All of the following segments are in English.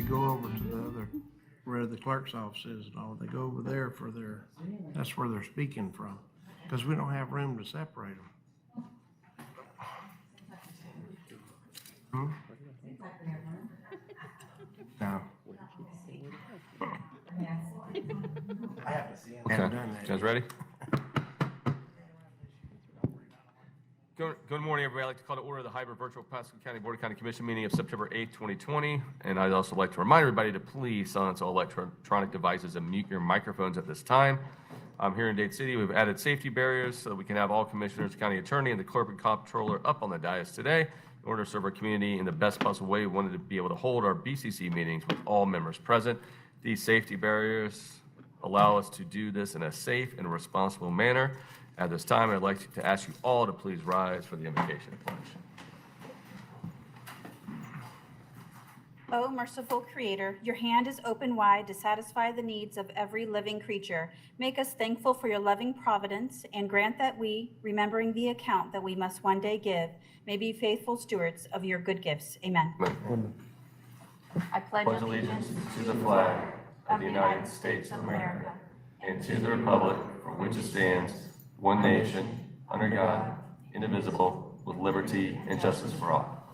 go over to the other, where the clerk's office is and all, they go over there for their, that's where they're speaking from, because we don't have room to separate them. No. Okay, you guys ready? Good morning, everybody. I'd like to call to order the hybrid virtual Pasco County Board of County Commission meeting of September 8th, 2020. And I'd also like to remind everybody to please silence all electronic devices and mute your microphones at this time. Here in Dade City, we've added safety barriers so that we can have all commissioners, county attorney, and the clerk and comptroller up on the dais today. In order to serve our community in the best possible way, we wanted to be able to hold our BCC meetings with all members present. These safety barriers allow us to do this in a safe and responsible manner. At this time, I'd like to ask you all to please rise for the invocation pledge. O merciful Creator, your hand is open wide to satisfy the needs of every living creature. Make us thankful for your loving providence and grant that we, remembering the account that we must one day give, may be faithful stewards of your good gifts. Amen. Amen. I pledge Pledge allegiance to the flag of the United States of America and to the republic for which it stands, one nation, under God, indivisible, with liberty and justice for all.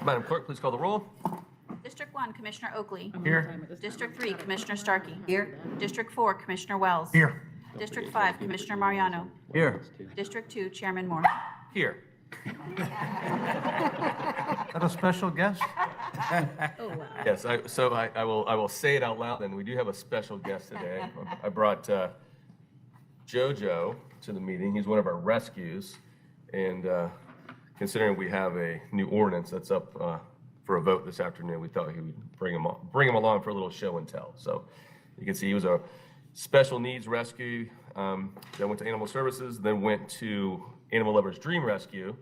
Madam Clerk, please call the roll. District 1, Commissioner Oakley. Here. District 3, Commissioner Starkey. Here. District 4, Commissioner Wells. Here. District 5, Commissioner Mariano. Here. District 2, Chairman Moore. Here. Is that a special guest? Yes, I will say it out loud, and we do have a special guest today. I brought JoJo to the meeting. He's one of our rescues, and considering we have a new ordinance that's up for a vote this afternoon, we thought he would bring him along for a little show and tell. So you can see he was a special needs rescue that went to Animal Services, then went to Animal Lovers Dream Rescue,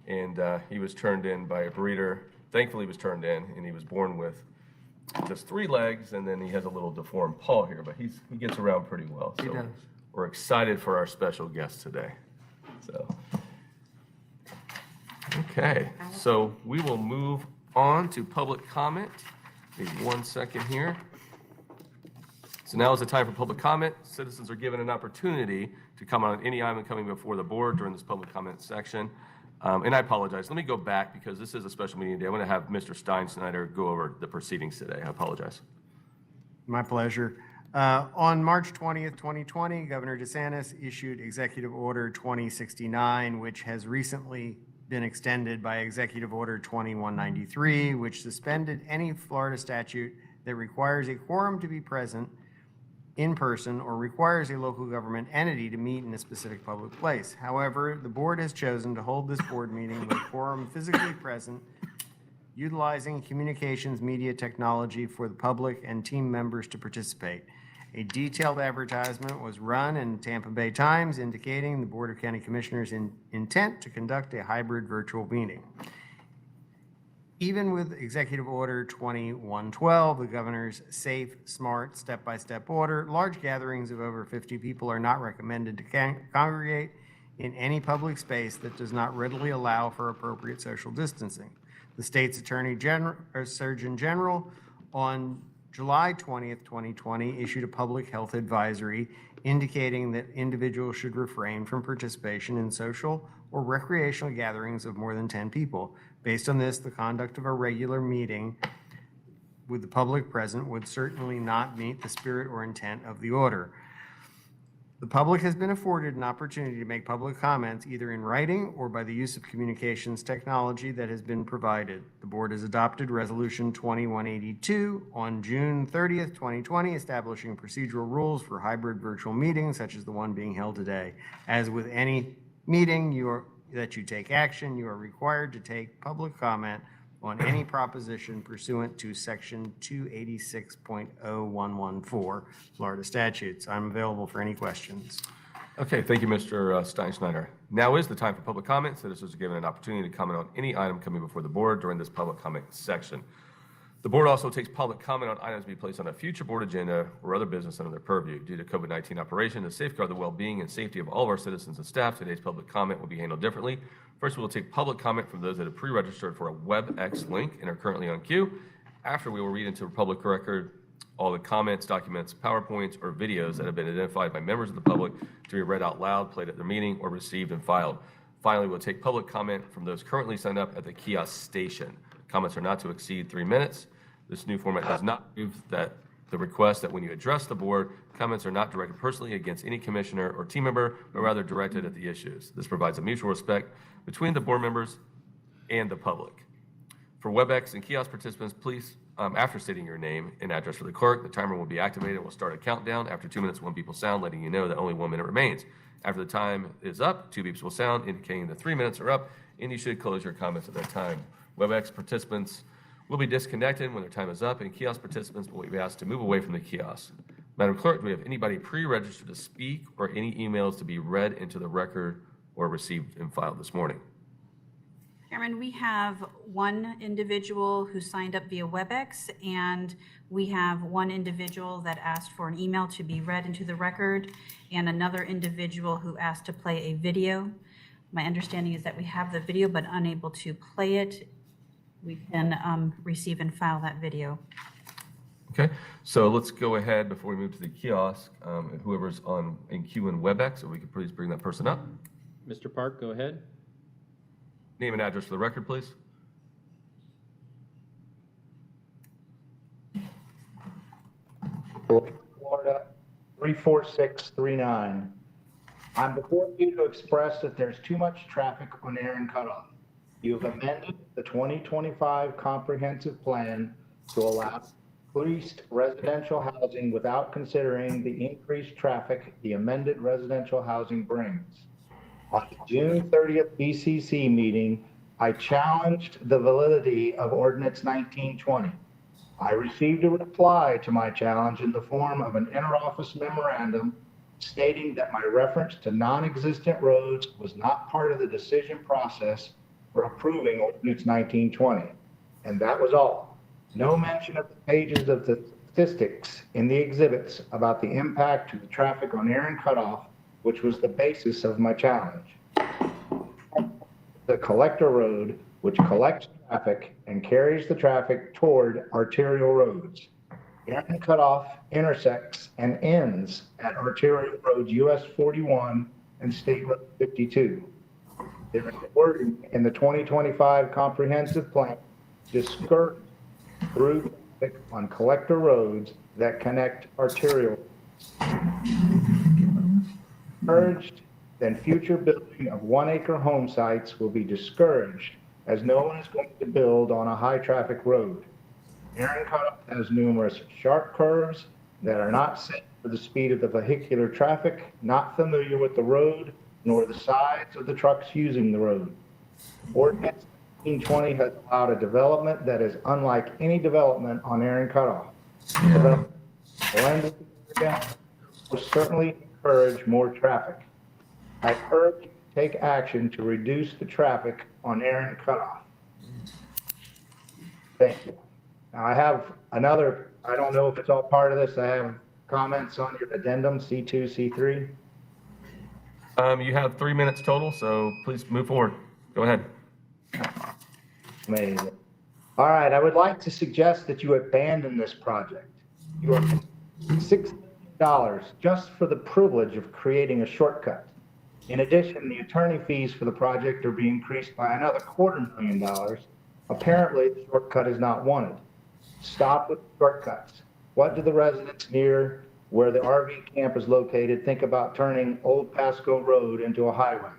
and he was turned in by a breeder. Thankfully, he was turned in, and he was born with just 3 legs, and then he has a little deformed paw here, but he gets around pretty well. So He does. we're excited for our special guest today. So, okay, so we will move on to public comment. Maybe 1 second here. So now is the time for public comment. Citizens are given an opportunity to comment on any item coming before the board during this public comment section. And I apologize. Let me go back because this is a special meeting today. I want to have Mr. Steinschneider go over the proceedings today. I apologize. My pleasure. On March 20th, 2020, Governor DeSantis issued Executive Order 2069, which has recently been extended by Executive Order 2193, which suspended any Florida statute that requires a quorum to be present in person or requires a local government entity to meet in a specific public place. However, the board has chosen to hold this board meeting with a quorum physically present, utilizing communications media technology for the public and team members to participate. A detailed advertisement was run in Tampa Bay Times indicating the Board of County Commissioners' intent to conduct a hybrid virtual meeting. Even with Executive Order 2112, the governor's safe, smart, step-by-step order, large gatherings of over 50 people are not recommended to congregate in any public space that does not readily allow for appropriate social distancing. The state's Surgeon General on July 20th, 2020, issued a public health advisory indicating that individuals should refrain from participation in social or recreational gatherings of more than 10 people. Based on this, the conduct of a regular meeting with the public present would certainly not meet the spirit or intent of the order. The public has been afforded an opportunity to make public comments either in writing or by the use of communications technology that has been provided. The board has adopted Resolution 2182 on June 30th, 2020, establishing procedural rules for hybrid virtual meetings such as the one being held today. As with any meeting that you take action, you are required to take public comment on any proposition pursuant to Section 286.0114 Florida statutes. I'm available for any questions. Okay, thank you, Mr. Steinschneider. Now is the time for public comment. Citizens are given an opportunity to comment on any item coming before the board during this public comment section. The board also takes public comment on items to be placed on a future board agenda or other business under their purview. Due to COVID-19 operation, to safeguard the well-being and safety of all of our citizens and staff, today's public comment will be handled differently. First, we will take public comment from those that have pre-registered for a WebEx link and are currently on queue. After, we will read into a public record all the comments, documents, PowerPoints, or videos that have been identified by members of the public to be read out loud, played at their meeting, or received and filed. Finally, we'll take public comment from those currently signed up at the kiosk station. Comments are not to exceed 3 minutes. This new format does not move that the request that when you address the board, comments are not directed personally against any commissioner or team member, but rather directed at the issues. This provides a mutual respect between the board members and the public. For WebEx and kiosk participants, please, after stating your name and address for the clerk, the timer will be activated and will start a countdown. After 2 minutes, one beep will sound, letting you know that only 1 minute remains. After the time is up, 2 beeps will sound, indicating that 3 minutes are up, and you should close your comments at that time. WebEx participants will be disconnected when their time is up, and kiosk participants will be asked to move away from the kiosk. Madam Clerk, do we have anybody pre-registered to speak or any emails to be read into the record or received and filed this morning? Chairman, we have one individual who signed up via WebEx, and we have one individual that asked for an email to be read into the record, and another individual who asked to play a video. My understanding is that we have the video but unable to play it. We can receive and file that video. Okay, so let's go ahead before we move to the kiosk. Whoever's in queue in WebEx, if we could please bring that person up. Mr. Park, go ahead. Name and address for the record, please. Florida 34639. I'm before you to express that there's too much traffic on Aaron Cutoff. You have amended the 2025 comprehensive plan to allow increased residential housing without considering the increased traffic the amended residential housing brings. On the June 30th BCC meeting, I challenged the validity of Ordinance 1920. I received a reply to my challenge in the form of an interoffice memorandum stating that my reference to non-existent roads was not part of the decision process for approving Ordinance 1920. And that was all. No mention of the pages of the statistics in the exhibits about the impact to the traffic on Aaron Cutoff, which was the basis of my challenge. The collector road, which collects traffic and carries the traffic toward arterial roads. Aaron Cutoff intersects and ends at arterial roads US 41 and State Road 52. There is wording in the 2025 comprehensive plan discourage through traffic on collector roads that connect arterial. Urged, then future building of 1 acre home sites will be discouraged as no one is going to build on a high traffic road. Aaron Cutoff has numerous sharp curves that are not safe for the speed of the vehicular traffic, not familiar with the road, nor the size of the trucks using the road. Ordinance 1920 has allowed a development that is unlike any development on Aaron Cutoff. Development will certainly encourage more traffic. I urge you to take action to reduce the traffic on Aaron Cutoff. Thank you. Now I have another, I don't know if it's all part of this, I have comments on your addendum C2, C3. You have 3 minutes total, so please move forward. Go ahead. Amazing. All right, I would like to suggest that you abandon this project. You are $6 million just for the privilege of creating a shortcut. In addition, the attorney fees for the project are being increased by another $250,000. Apparently, the shortcut is not wanted. Stop with shortcuts. What do the residents near where the RV camp is located think about turning Old Pasco Road into a highway?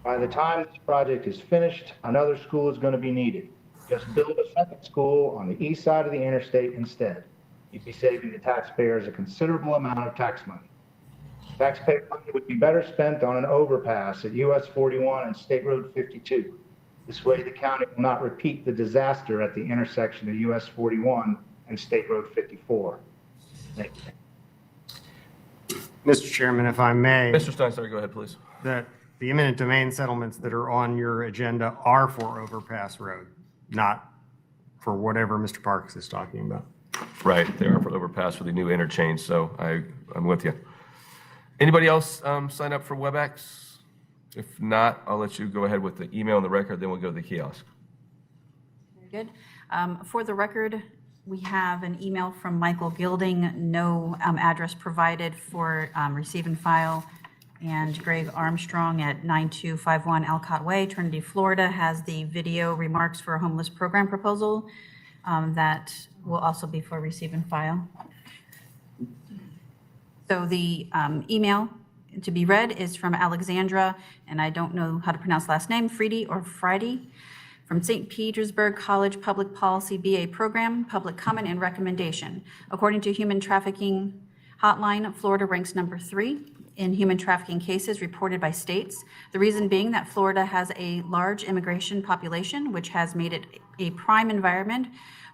By the time this project is finished, another school is going to be needed. Just build a second school on the east side of the interstate instead. You'd be saving the taxpayers a considerable amount of tax money. Taxpayer money would be better spent on an overpass at US 41 and State Road 52. This way the county will not repeat the disaster at the intersection of US 41 and State Road 54. Thank you. Mr. Chairman, if I may, Mr. Steinstein, go ahead, please. that the eminent domain settlements that are on your agenda are for Overpass Road, not for whatever Mr. Parks is talking about. Right, they are for overpass for the new interchange, so I'm with you. Anybody else sign up for WebEx? If not, I'll let you go ahead with the email and the record, then we'll go to the kiosk. Very good. For the record, we have an email from Michael Gilding, no address provided for receive and file. And Greg Armstrong at 9251 Alcott Way, Trinity, Florida, has the video remarks for a homeless program proposal that will also be for receive and file. So the email to be read is from Alexandra, and I don't know how to pronounce last name, Friede or Friday, from St. Petersburg College Public Policy BA Program, Public Comment and Recommendation. According to Human Trafficking Hotline, Florida ranks number 3 in human trafficking cases reported by states. The reason being that Florida has a large immigration population, which has made it a prime environment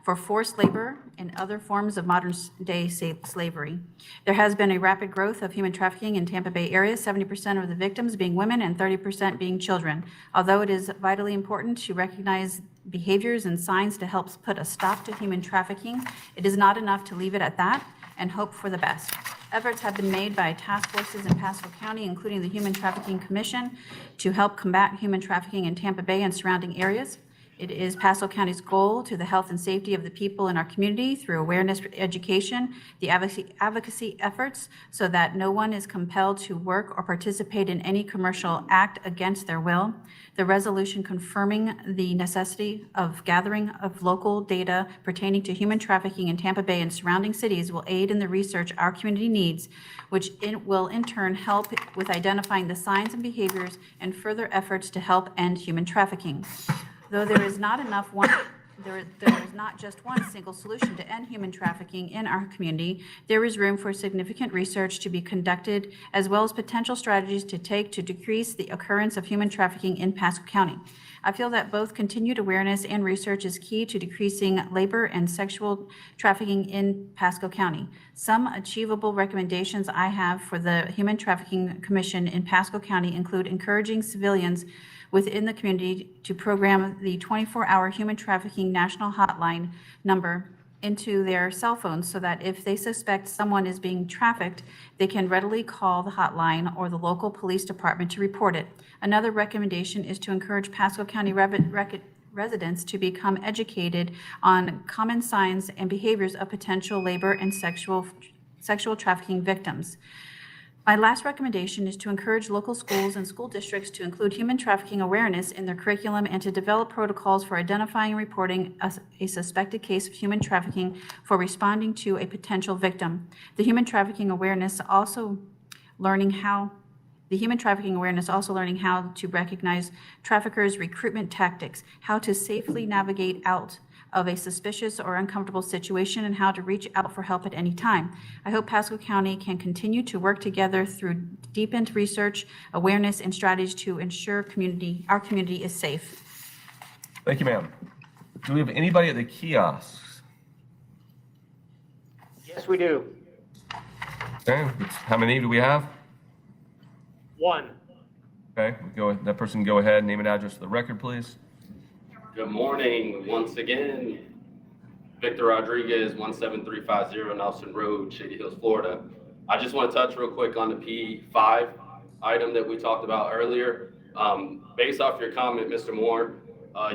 for forced labor and other forms of modern-day slavery. There has been a rapid growth of human trafficking in Tampa Bay area, 70% of the victims being women and 30% being children. Although it is vitally important to recognize behaviors and signs to help put a stop to human trafficking, it is not enough to leave it at that and hope for the best. Efforts have been made by task forces in Pasco County, including the Human Trafficking Commission, to help combat human trafficking in Tampa Bay and surrounding areas. It is Pasco County's goal to the health and safety of the people in our community through awareness education, the advocacy efforts, so that no one is compelled to work or participate in any commercial act against their will. The resolution confirming the necessity of gathering of local data pertaining to human trafficking in Tampa Bay and surrounding cities will aid in the research our community needs, which will in turn help with identifying the signs and behaviors and further efforts to help end human trafficking. Though there is not just one single solution to end human trafficking in our community, there is room for significant research to be conducted, as well as potential strategies to take to decrease the occurrence of human trafficking in Pasco County. I feel that both continued awareness and research is key to decreasing labor and sexual trafficking in Pasco County. Some achievable recommendations I have for the Human Trafficking Commission in Pasco County include encouraging civilians within the community to program the 24-hour human trafficking national hotline number into their cell phones so that if they suspect someone is being trafficked, they can readily call the hotline or the local police department to report it. Another recommendation is to encourage Pasco County residents to become educated on common signs and behaviors of potential labor and sexual trafficking victims. My last recommendation is to encourage local schools and school districts to include human trafficking awareness in their curriculum and to develop protocols for identifying and reporting a suspected case of human trafficking for responding to a potential victim. The human trafficking awareness also learning how to recognize traffickers' recruitment tactics, how to safely navigate out of a suspicious or uncomfortable situation, and how to reach out for help at any time. I hope Pasco County can continue to work together through deepened research, awareness, and strategies to ensure our community is safe. Thank you, ma'am. Do we have anybody at the kiosks? Yes, we do. Okay, how many do we have? One. Okay, that person can go ahead, name and address for the record, please. Good morning, once again. Victor Rodriguez, 17350 Nelson Road, Shady Hills, Florida. I just want to touch real quick on the P5 item that we talked about earlier. Based off your comment, Mr. Moore,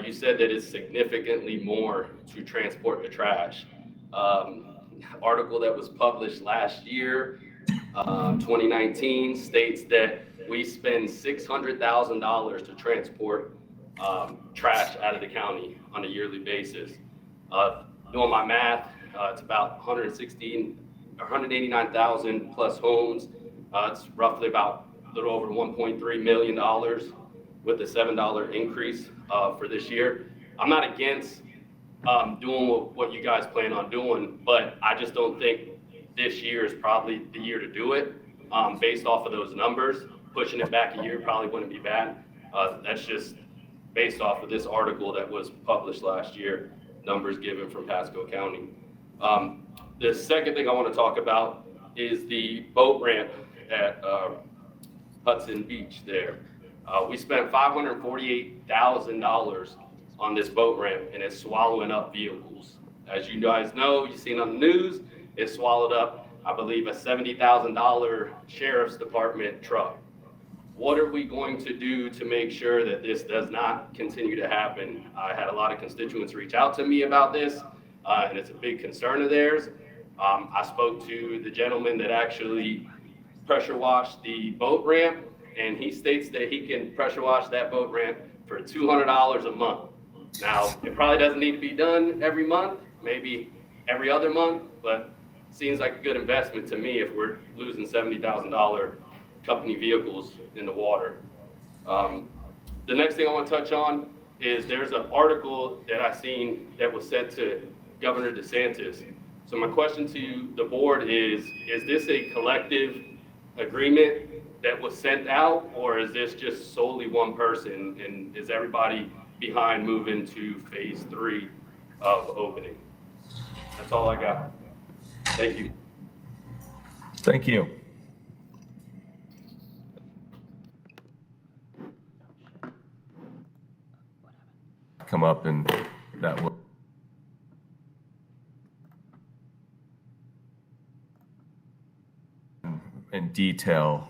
you said that it's significantly more to transport the trash. Article that was published last year, 2019, states that we spend $600,000 to transport trash out of the county on a yearly basis. Doing my math, it's about 189,000 plus homes. It's roughly about a little over $1.3 million with the $7 increase for this year. I'm not against doing what you guys plan on doing, but I just don't think this year is probably the year to do it. Based off of those numbers, pushing it back a year probably wouldn't be bad. That's just based off of this article that was published last year, numbers given from Pasco County. The second thing I want to talk about is the boat ramp at Hudson Beach there. We spent $548,000 on this boat ramp, and it's swallowing up vehicles. As you guys know, you've seen on the news, it swallowed up, I believe, a $70,000 sheriff's department truck. What are we going to do to make sure that this does not continue to happen? I had a lot of constituents reach out to me about this, and it's a big concern of theirs. I spoke to the gentleman that actually pressure washed the boat ramp, and he states that he can pressure wash that boat ramp for $200 a month. Now, it probably doesn't need to be done every month, maybe every other month, but seems like a good investment to me if we're losing $70,000 company vehicles in the water. The next thing I want to touch on is there's an article that I seen that was sent to Governor DeSantis. So my question to the board is this a collective agreement that was sent out, or is this just solely one person, and is everybody behind moving to phase 3 of opening? That's all I got. Thank you. Thank you. Come up and that will. In detail,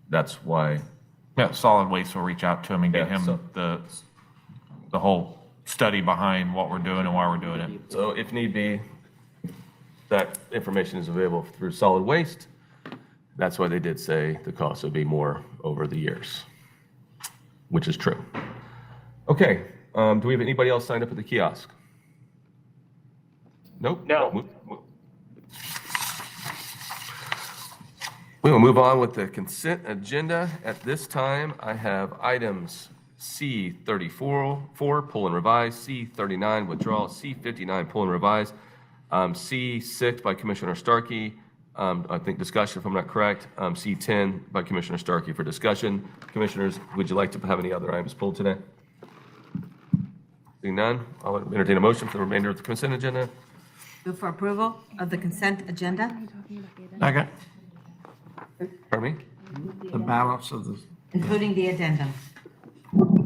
that's why. Yeah, solid waste will reach out to him and get Yeah, him so- the whole study behind what we're doing and why we're doing it. So if need be, that information is available through solid waste. That's why they did say the cost would be more over the years, which is true. Okay, do we have anybody else signed up at the kiosk? Nope. No. We will move on with the consent agenda. At this time, I have items C34, pull and revise, C39, withdrawal, C59, pull and revise, C6 by Commissioner Starkey, I think discussion, if I'm not correct, C10 by Commissioner Starkey for discussion. Commissioners, would you like to have any other items pulled today? Seeing none, I'll entertain a motion for the remainder of the consent agenda. Move for approval of the consent agenda, Second, Pardon me? the balance of the, including the addendum.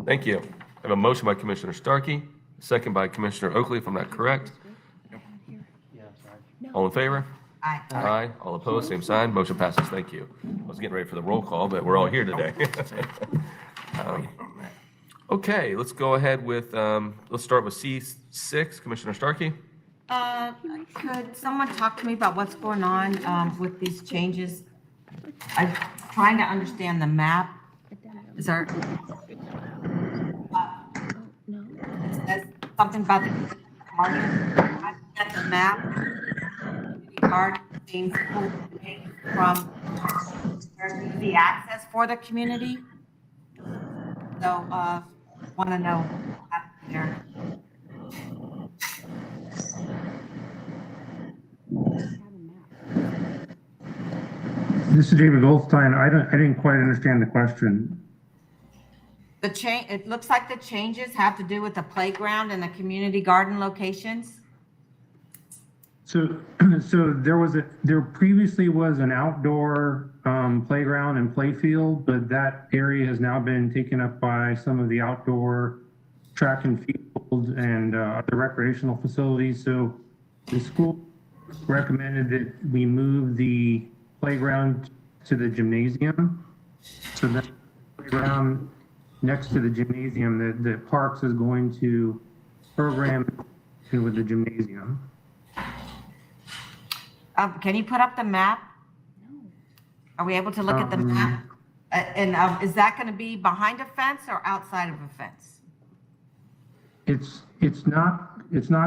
Thank you. I have a motion by Commissioner Starkey, second by Commissioner Oakley, if I'm not correct. All in favor? Aye. Aye. All opposed, same sign. Motion passes. Thank you. I was getting ready for the roll call, but we're all here today. Okay, let's go ahead with, let's start with C6, Commissioner Starkey. Could someone talk to me about what's going on with these changes? I'm trying to understand the map. Is there? It says something about the card. I get the map. The card being pulled from the access for the community. So, want to know what's happening there. This is David Goldstein. I didn't quite understand the question. The change, it looks like the changes have to do with the playground and the community garden locations. So there previously was an outdoor playground and playfield, but that area has now been taken up by some of the outdoor track and field and other recreational facilities. So the school recommended that we move the playground to the gymnasium. So that playground next to the gymnasium, the Parks is going to program with the gymnasium. Can you put up the map? Are we able to look at the map? And is that going to be behind a fence or outside of a fence? It's not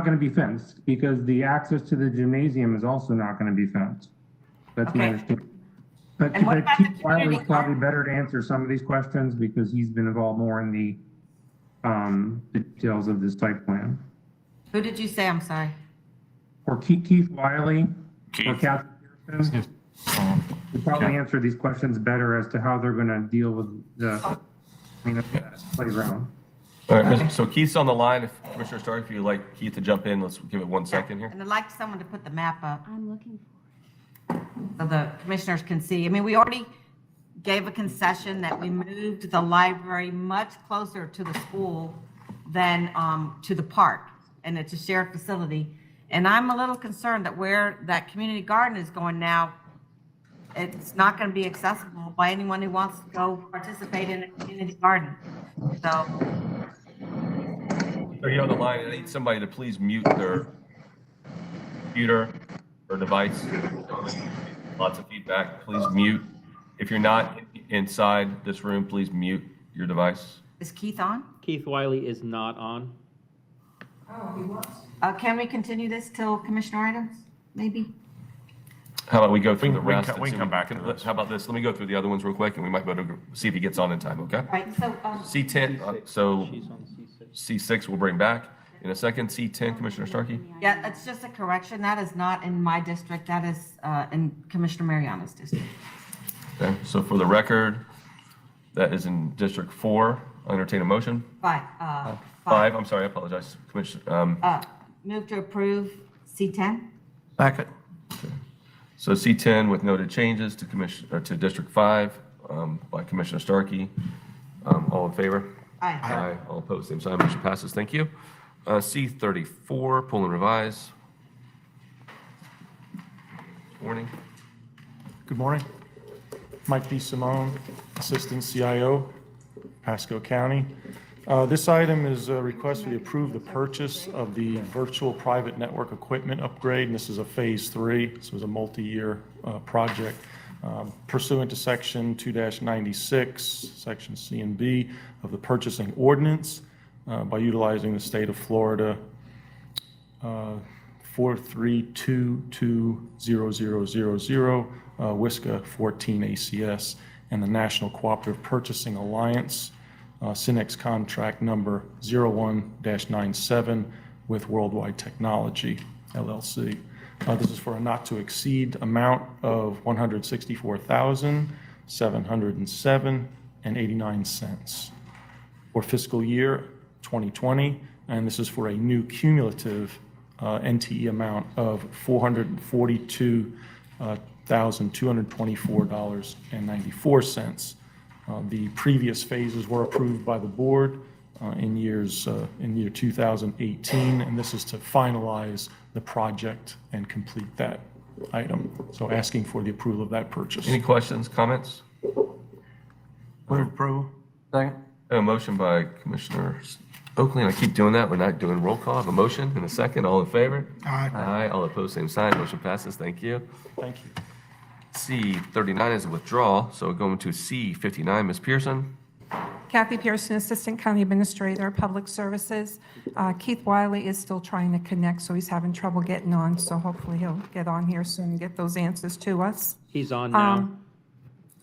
going to be fenced because the access to the gymnasium is also not going to be fenced. That's my Okay. understanding. But And what about the Keith Wiley's community probably garden? better to answer some of these questions because he's been involved more in the details of this site plan. Who did you say? I'm sorry. Or Keith Wiley or Keith. Kathy Pearson will probably answer these questions better as to how they're going to deal with the playground. All right, so Keith's on the line. If Commissioner Starkey, if you'd like Keith to jump in, let's give it 1 second here. And I'd like someone to put the map up I'm looking so the commissioners can see. I mean, we already gave a concession that we moved the library much closer to the school than to the park, and it's a shared facility. And I'm a little concerned that where that community garden is going now, it's not going to be accessible by anyone who wants to go participate in a community garden. So, Are you on the line? I need somebody to please mute their computer or device. Lots of feedback. Please mute. If you're not inside this room, please mute your device. is Keith on? Keith Wiley is not on. Can we continue this till commissioner items, maybe? How about we go through the we can rest? co- and we see can if come back can- to this. How about this? Let me go through the other ones real quick, and we might be able to see if he gets on in time, okay? Right, so, C10, so She's on C6. C6 we'll bring back in a second. C10, Commissioner Starkey? yeah, it's just a correction. That is not in my district. That is in Commissioner Mariano's district. Okay, so for the record, that is in District 4. I'll entertain a motion. Five. Five, I'm sorry, I apologize. Commissioner, Move to approve C10. Second. so C10 with noted changes to to District 5 by Commissioner Starkey. All in favor? Aye. Aye. All opposed, same sign. Motion passes. Thank you. C34, pull and revise. Morning. Good morning. Mike D. Simone, Assistant CIO, Pasco County. This item is a request we approve the purchase of the virtual private network equipment upgrade, and this is a Phase 3. This was a multi-year project. Pursuant to Section 2-96, Section C and B of the Purchasing Ordinance, by utilizing the state of Florida 4322000, WISCA 14 ACS, and the National Cooperative Purchasing Alliance, Synex contract number 01-97 with Worldwide Technology, LLC. This is for a not-to-exceed amount of $164,707.89 for fiscal year 2020, and this is for a new cumulative NTE amount of $442,224.94. The previous phases were approved by the board in year 2018, and this is to finalize the project and complete that item. So asking for the approval of that purchase. Any questions, comments? Move approval. Second. A motion by Commissioner Oakley, and I keep doing that. We're not doing roll call. I have a motion and a second. All in favor? Aye. Aye. All opposed, same sign. Motion passes. Thank you. Thank you. C39 is a withdrawal, so going to C59, Ms. Pearson. Kathy Pearson, Assistant County Administrator, Public Services. Keith Wiley is still trying to connect, so he's having trouble getting on, so hopefully he'll get on here soon and get those answers to us. He's on now.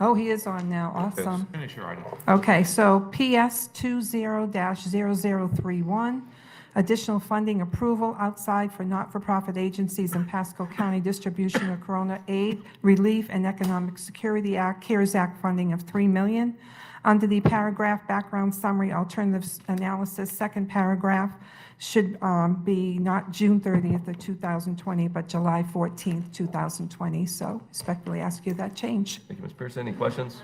Oh, he is on now, awesome. Finish your item. Okay, so PS 20-0031, additional funding approval outside for not-for-profit agencies in Pasco County distribution of Corona Aid, Relief, and Economic Security Act, CARES Act funding of $3 million. Under the paragraph background summary alternatives analysis, second paragraph should be not June 30th of 2020, but July 14th, 2020. So respectfully ask you that change. Thank you, Ms. Pearson. Any questions?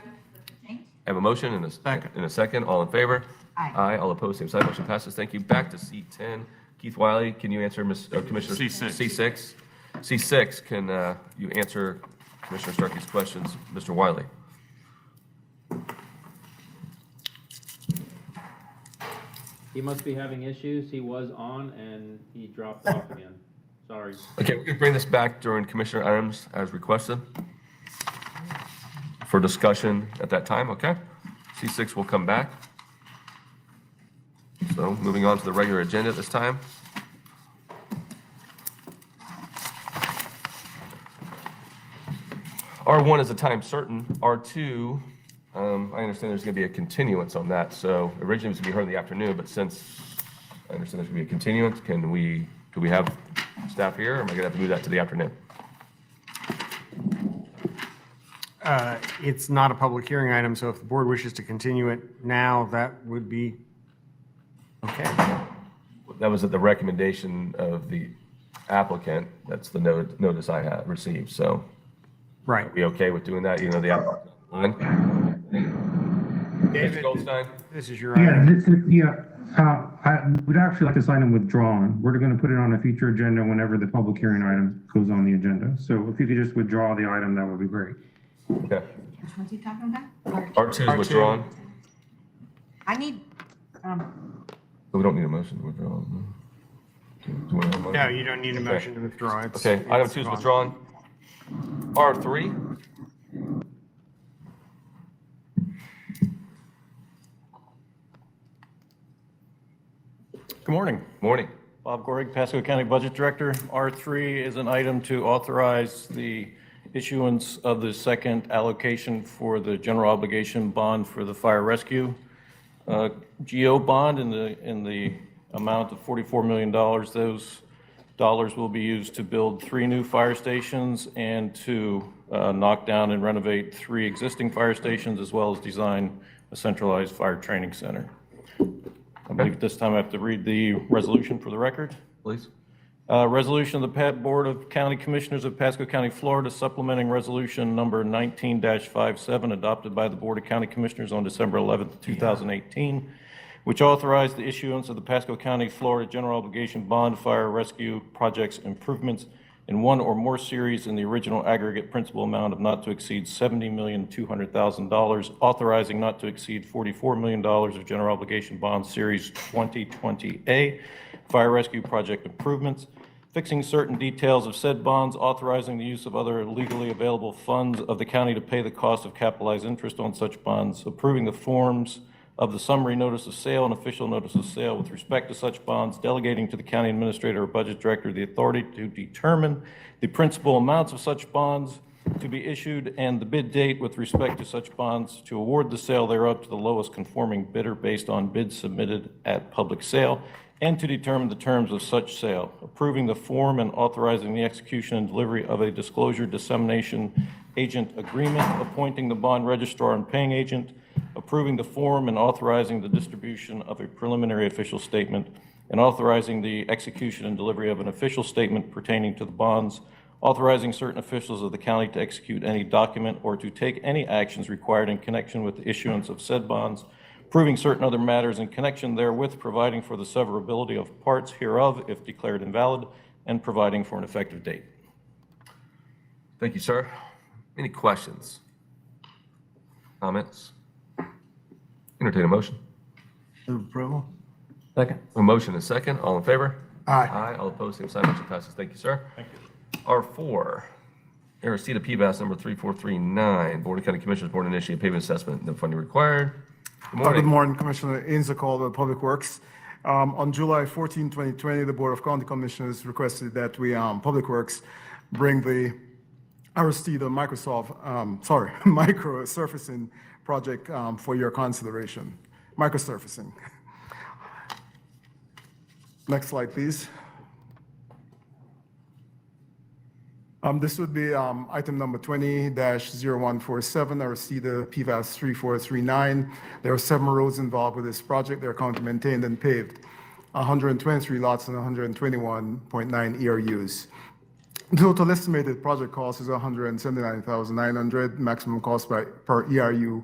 I have a motion and a second. All in favor? Aye. Aye. All opposed, same sign. Motion passes. Thank you. Back to C10. Keith Wiley, can you answer Commissioner? C6. C6. C6, can you answer Commissioner Starkey's questions, Mr. Wiley? He must be having issues. He was on and he dropped off again. Sorry. Okay, we're going to bring this back during Commissioner items as requested for discussion at that time, okay? C6 will come back. So moving on to the regular agenda this time. R1 is a time certain. R2, I understand there's going to be a continuance on that. So originally it was going to be heard in the afternoon, but since I understand there's going to be a continuance, do we have staff here, or am I going to have to move that to the afternoon? It's not a public hearing item, so if the board wishes to continue it now, that would be okay. That was at the recommendation of the applicant. That's the notice I had received, so. Right. Are we okay with doing that, even though the applicant? Mr. David, Goldstein? this is your Yeah, item. this is, yeah, I would actually like this item withdrawn. We're going to put it on a future agenda whenever the public hearing item goes on the agenda. So if you could just withdraw the item, that would be great. Okay. Which one's he talking about? R2 is withdrawn. I need, We don't need a motion to withdraw. Do you want a motion? No, you don't need a Okay. motion to withdraw. It's- Okay, item it's 2 is gone. withdrawn. R3, Good morning. morning. Bob Gorig, Pasco County Budget Director. R3 is an item to authorize the issuance of the second allocation for the general obligation bond for the fire rescue. GO bond in the amount of $44 million. Those dollars will be used to build 3 new fire stations and to knock down and renovate 3 existing fire stations, as well as design a centralized fire training center. I believe at this time I have to read the resolution for the record. Please. Resolution of the Board of County Commissioners of Pasco County, Florida, supplementing resolution number 19-57 adopted by the Board of County Commissioners on December 11th, 2018, which authorized the issuance of the Pasco County, Florida General Obligation Bond Fire Rescue Projects improvements in one or more series in the original aggregate principal amount of not to exceed $70,200,000, authorizing not to exceed $44 million of General Obligation Bond Series 2020A Fire Rescue Project improvements, fixing certain details of said bonds, authorizing the use of other legally available funds of the county to pay the cost of capitalized interest on such bonds, approving the forms of the summary notice of sale and official notice of sale with respect to such bonds, delegating to the county administrator or budget director the authority to determine the principal amounts of such bonds to be issued and the bid date with respect to such bonds, to award the sale thereof to the lowest conforming bidder based on bids submitted at public sale, and to determine the terms of such sale, approving the form and authorizing the execution and delivery of a disclosure dissemination agent agreement, appointing the bond registrar and paying agent, approving the form and authorizing the distribution of a preliminary official statement, and authorizing the execution and delivery of an official statement pertaining to the bonds, authorizing certain officials of the county to execute any document or to take any actions required in connection with the issuance of said bonds, approving certain other matters in connection therewith, providing for the severability of parts hereof if declared invalid, and providing for an effective date. Thank you, sir. Any questions? Comments? Entertain a motion. Move approval. Second. A motion and a second. All in favor? Aye. Aye. All opposed, same sign. Motion passes. Thank you, sir. Thank you. R4, Aristida PBAS number 3439, Board of County Commissioners Board initiate payment assessment. No funding required. Good morning. Good morning, Commissioner Inzacall of Public Works. On July 14, 2020, the Board of County Commissioners requested that we, Public Works, bring the Aristida microsurfacing project for your consideration. Microsurfacing. Next slide, please. This would be item number 20-0147, Aristida PVAS 3439. There are 7 roads involved with this project. They're county maintained and paved. 123 lots and 121.9 ERUs. Total estimated project cost is $179,900. Maximum cost per ERU,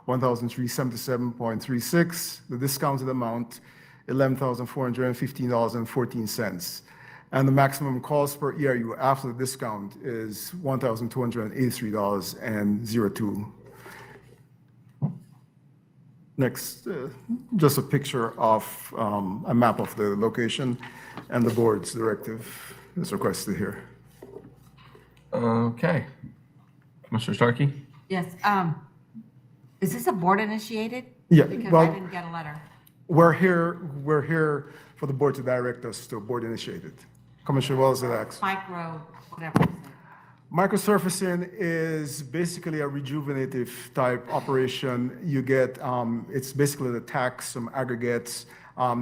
$1,377.36. The discounted amount, $11,415.14. And the maximum cost per ERU after the discount is $1,283.02. Next, just a picture of a map of the location, and the board's directive is requested here. Okay. Commissioner Starkey? yes, is this a board initiated? Yeah, Because I well, didn't get a letter. we're here for the board to direct us to board initiated. Commissioner Wells had asked. Micro, whatever. Microsurfacing is basically a rejuvenative type operation. You get, it's basically the tack, some aggregates,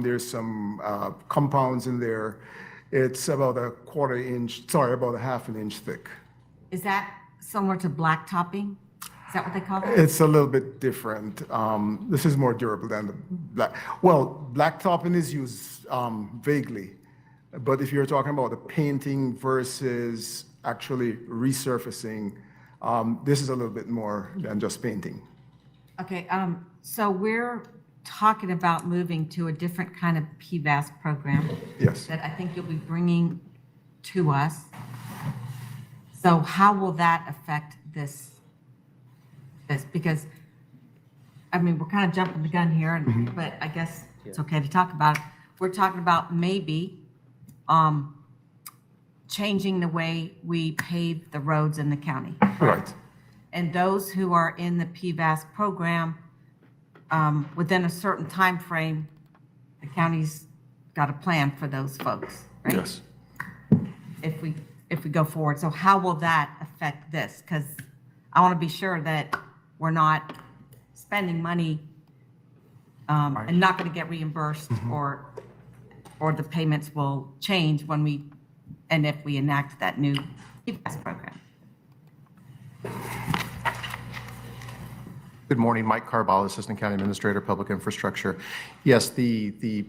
there's some compounds in there. It's about a half an inch thick. Is that similar to black topping? Is that what they call it? It's a little bit different. This is more durable than the black. Well, black topping is used vaguely, but if you're talking about the painting versus actually resurfacing, this is a little bit more than just painting. Okay, so we're talking about moving to a different kind of PVAS program. Yes. That I think you'll be bringing to us. So how will that affect this? Because, I mean, we're kind of jumping the gun here, but I guess it's okay to talk about it. We're talking about maybe changing the way we pave the roads in the county. Right. And those who are in the PVAS program, within a certain time frame, the county's got a plan for those folks, right? Yes. If we go forward. So how will that affect this? Because I want to be sure that we're not spending money and not going to get reimbursed or the payments will change if we enact that new PVAS program. Good morning, Mike Carball, Assistant County Administrator, Public Infrastructure. Yes, the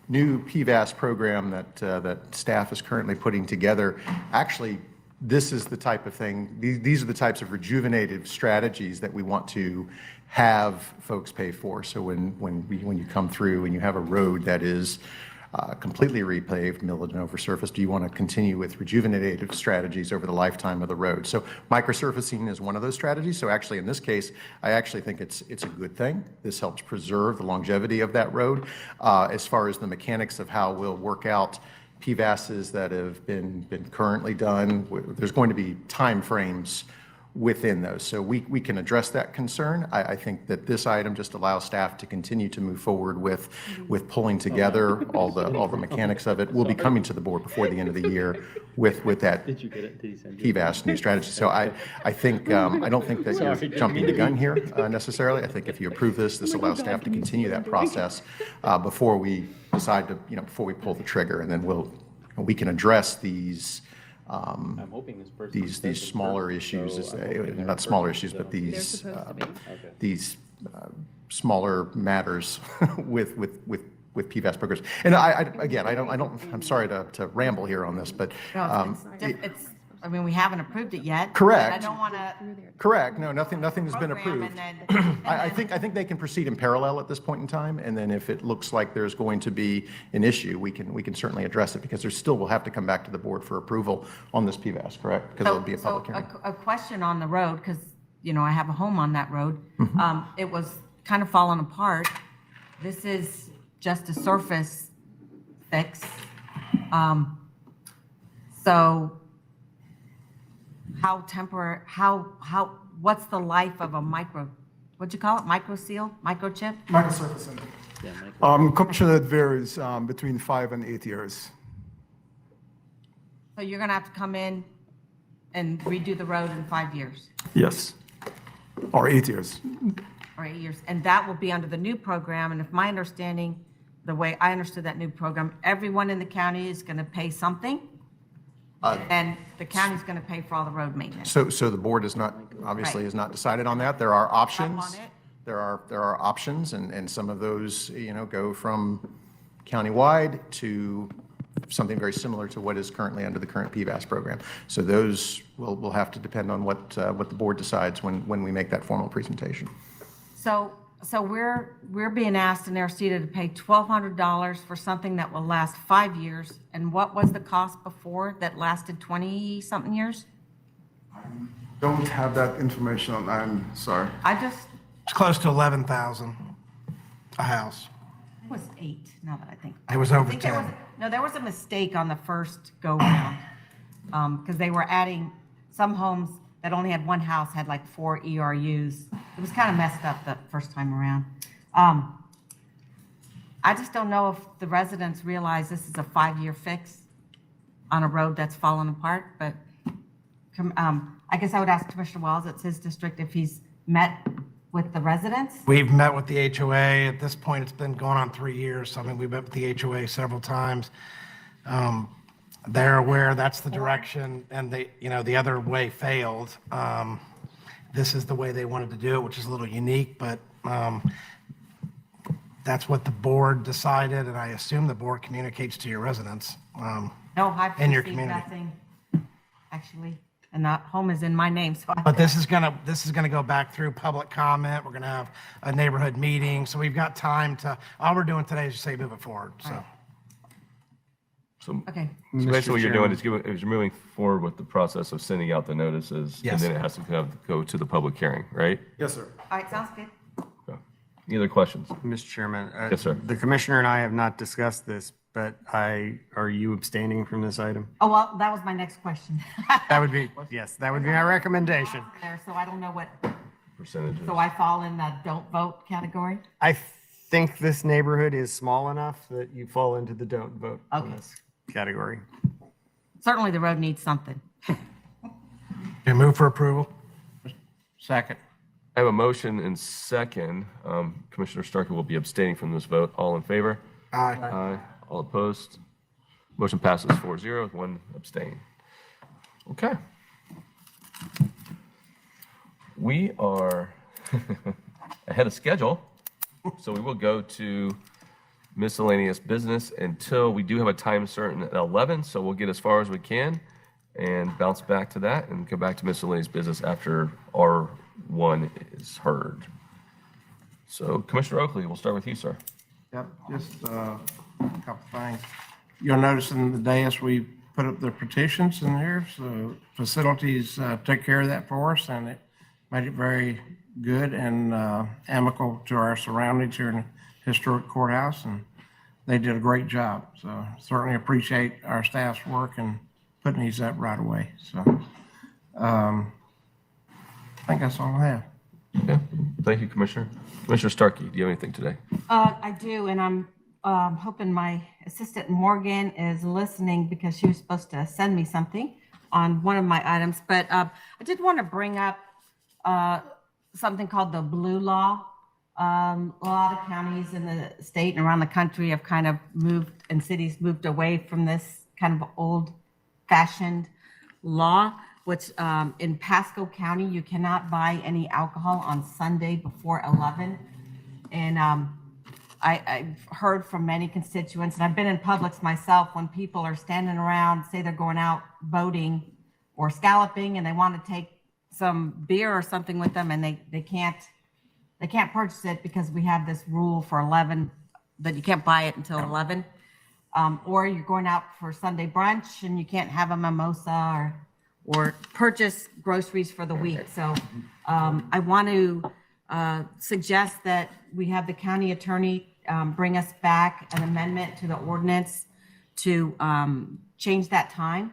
new PVAS program that staff is currently putting together, actually, this is the type of thing, these are the types of rejuvenative strategies that we want to have folks pay for. So when you come through and you have a road that is completely repaved, milled and oversurfaced, do you want to continue with rejuvenative strategies over the lifetime of the road? So microsurfacing is one of those strategies. So actually in this case, I actually think it's a good thing. This helps preserve the longevity of that road. As far as the mechanics of how we'll work out PVASs that have been currently done, there's going to be time frames within those. So we can address that concern. I think that this item just allows staff to continue to move forward with pulling together all the mechanics of it. We'll be coming to the board before the end of the year with that Did you get it? Did he send you? PVAS new strategy. So I think, I don't think that you're jumping the gun here necessarily. I think if you approve this allows staff to continue that process before we decide to, before we pull the trigger, and then we can address these I'm hoping this person. these smaller issues, not smaller issues, but these smaller matters with PVAS programs. And I'm sorry to ramble here on this, but We haven't approved it yet. Correct. I don't want to. Correct. No, nothing has been approved. And I think they can proceed in parallel at this point in time, and then if it looks like there's going to be an issue, we can certainly address it, because there still will have to come back to the board for approval on this PVAS, correct? Because it'll be a public hearing. A question on the road, because, I have a home on that road. It was kind of falling apart. This is just a surface fix. So what's the life of a what'd you call it? Microseal? Microchip? Microsurfacing. Yeah, Commissioner, it varies between 5 and 8 years. So you're going to have to come in and redo the road in 5 years Yes. Or 8 years. or 8 years. And that will be under the new program. And if my understanding, the way I understood that new program, everyone in the county is going to pay something. And the county's going to pay for all the road maintenance. So the board is not, obviously, has not decided on that. There are options. on it. There are options, and some of those, go from countywide to something very similar to what is currently under the current PVAS program. So those will have to depend on what the board decides when we make that formal presentation. So we're being asked in Aristida to pay $1,200 for something that will last 5 years. And what was the cost before that lasted 20-something years? Don't have that information on, I'm sorry. It's close to 11,000 a house. It was 8, now that I think. It was I over think 10. there was a mistake on the first go-round, because they were adding, some homes that only had one house had like 4 ERUs. It was kind of messed up the first time around. I just don't know if the residents realize this is a 5-year fix on a road that's fallen apart, but I guess I would ask Commissioner Wells, it's his district, if he's met with the residents. We've met with the HOA. At this point, it's been going on 3 years. So, we met with the HOA several times. They're aware that's the direction, and the other way failed. This is the way they wanted to do it, which is a little unique, but that's what the board decided, and I assume the board communicates to your residents. No, I've In your received community. nothing, actually. and that home is in my name, so I. But this is gonna go back through public comment. We're gonna have a neighborhood meeting, so we've got time to, all we're doing today is just say move it forward, so. So Okay. so basically what you're doing is you're moving forward with the process of sending out the notices. And Yes. then it has to go to the public hearing, right? Yes, sir. All right, sounds good. Any other questions? Mr. Chairman. Yes, sir. The commissioner and I have not discussed this, but are you abstaining from this item? Oh, well, that was my next question. That would be, yes, that would be my recommendation. There, so I don't know what, Percentages. so I fall in the don't vote category? I think this neighborhood is small enough that you fall into the don't vote on Okay. this category. Certainly the road needs something. Okay, move for approval. Second. I have a motion and second. Commissioner Starkey will be abstaining from this vote. All in favor? Aye. Aye. All opposed? Motion passes 4-0 with one abstain. Okay. We are ahead of schedule, so we will go to miscellaneous business until we do have a time certain at 11, so we'll get as far as we can and bounce back to that and go back to miscellaneous business after R1 is heard. So Commissioner Oakley, we'll start with you, sir. Yep, just a couple things. You'll notice in the dais, we put up the petitions in here, so facilities took care of that for us, and it made it very good and amicable to our surroundings here in the historic courthouse, and they did a great job. So certainly appreciate our staff's work and putting these up right away. So I think that's all I have. Okay. Thank you, Commissioner. Commissioner Starkey, do you have anything today? I do, and I'm hoping my assistant Morgan is listening because she was supposed to send me something on one of my items. But I did want to bring up something called the Blue Law. A lot of counties in the state and around the country have kind of moved, and cities moved away from this kind of old-fashioned law, which in Pasco County, you cannot buy any alcohol on Sunday before 11. And I've heard from many constituents, and I've been in Publix myself, when people are standing around, say they're going out boating or scalloping, and they want to take some beer or something with them, and they can't purchase it because we have this rule for 11, that you can't buy it until 11. Or you're going out for Sunday brunch and you can't have a mimosa or purchase groceries for the week. So I want to suggest that we have the county attorney bring us back an amendment to the ordinance to change that time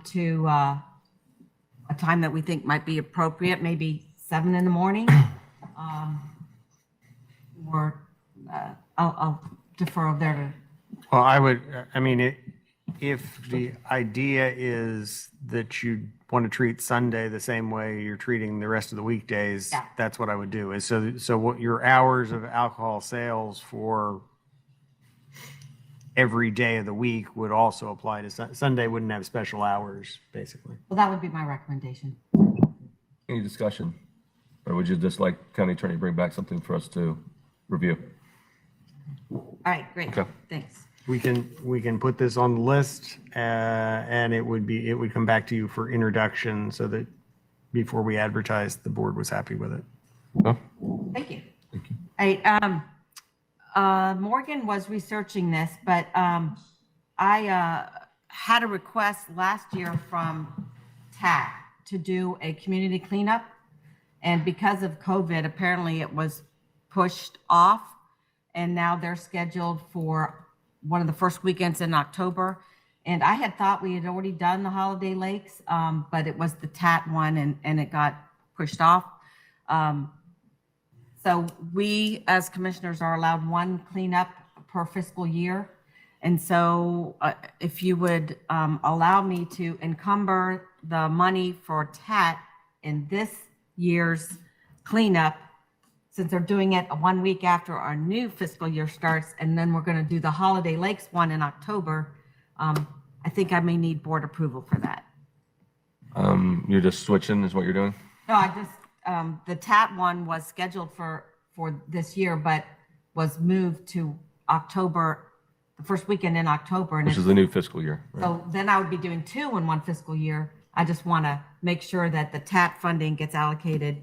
to a time that we think might be appropriate, maybe 7 in the morning. Or I'll defer there to. Well, if the idea is that you want to treat Sunday the same way you're treating the rest of the weekdays, Yeah. that's what I would do. Is so what your hours of alcohol sales for every day of the week would also apply to Sunday. Wouldn't have special hours, basically. Well, that would be my recommendation. Any discussion? Or would you just like county attorney to bring back something for us to review? All right, great. Okay. Thanks. We can put this on the list, and it would come back to you for introduction, so that before we advertise, the board was happy with it. Oh, Thank you. Thank you. All right, Morgan was researching this, but I had a request last year from TAC to do a community cleanup. And because of COVID, apparently it was pushed off. And now they're scheduled for one of the first weekends in October. And I had thought we had already done the Holiday Lakes, but it was the TAT one and it got pushed off. So we, as commissioners, are allowed one cleanup per fiscal year. And so if you would allow me to encumber the money for TAT in this year's cleanup, since they're doing it 1 week after our new fiscal year starts, and then we're going to do the Holiday Lakes one in October, I think I may need board approval for that. You're just switching is what you're doing? No, I just, the TAT one was scheduled for this year, but was moved to October, the first weekend in October. And Which is the new fiscal year. Right? So then I would be doing 2 in one fiscal year. I just want to make sure that the TAP funding gets allocated,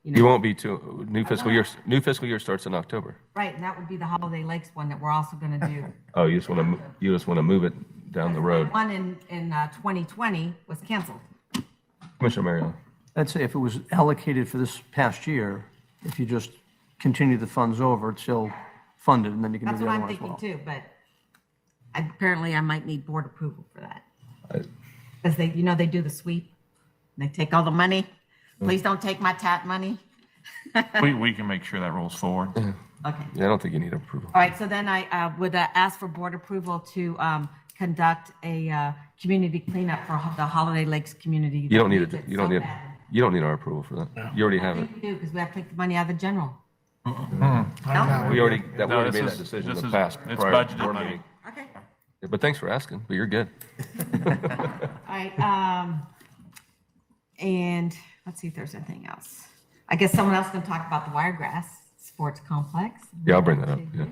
You won't be too, new fiscal year starts in October. Right, and that would be the Holiday Lakes one that we're also going to do. Oh, you just want to move it down the road. One in 2020 was canceled. Commissioner Mario. I'd say if it was allocated for this past year, if you just continue the funds over, it's still funded, and then you can do That's the what other I'm one as thinking well. too, but apparently I might need board approval for that. Because they do the sweep, and they take all the money. Please don't take my TAP money. We can make sure that rolls forward. Okay. Yeah, I don't think you need approval. All right, so then I would ask for board approval to conduct a community cleanup for the Holiday Lakes community. You don't need it. You don't need our approval for that. You already have it. We do, because we have to take the money out of the general. We already made that decision in the past. It's prior budgeted board money. meeting. Okay. Yeah, but thanks for asking, but you're good. All right, and let's see if there's anything else. I guess someone else can talk about the Wiregrass Sports Complex. Yeah, I'll bring that up, yeah.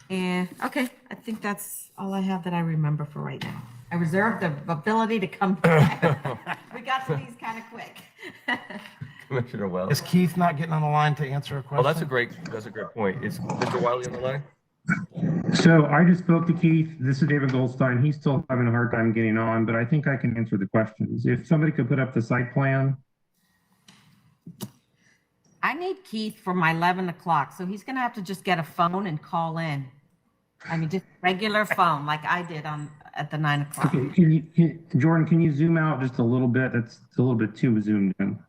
And, okay, I think that's all I have that I remember for right now. I reserve the ability to come back. We got to these kind of quick. Commissioner Wells. Is Keith not getting on the line to answer a question? Oh, that's a great point. Is Mr. Wiley on the line? So I just spoke to Keith. This is David Goldstein. He's still having a hard time getting on, but I think I can answer the questions. If somebody could put up the site plan. I need Keith for my 11 o'clock, so he's gonna have to just get a phone and call in. I mean, just regular phone, like I did at the 9 o'clock. Okay, Jordan, can you zoom out just a little bit? That's a little bit too zoomed in.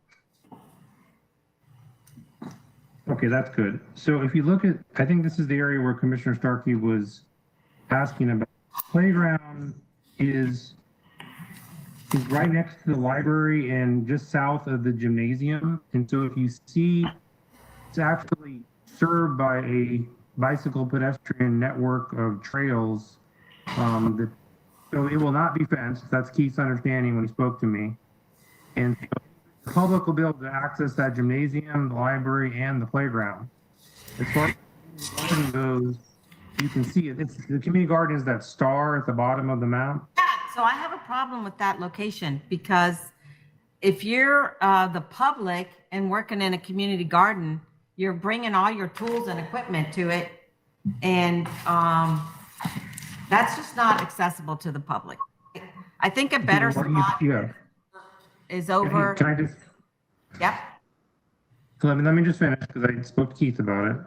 Okay, that's good. So if you look at, I think this is the area where Commissioner Starkey was asking about. Playground is right next to the library and just south of the gymnasium. And so if you see, it's actually served by a bicycle pedestrian network of trails. So it will not be fenced. That's Keith's understanding when he spoke to me. And so the public will be able to access that gymnasium, the library, and the playground. As far as the garden goes, you can see it. The community garden is that star at the bottom of the map. Yeah, so I have a problem with that location because if you're the public and working in a community garden, you're bringing all your tools and equipment to it. And that's just not accessible to the public. I think a better spot is over. Can I just? Yep. Let me just finish because I spoke to Keith about it.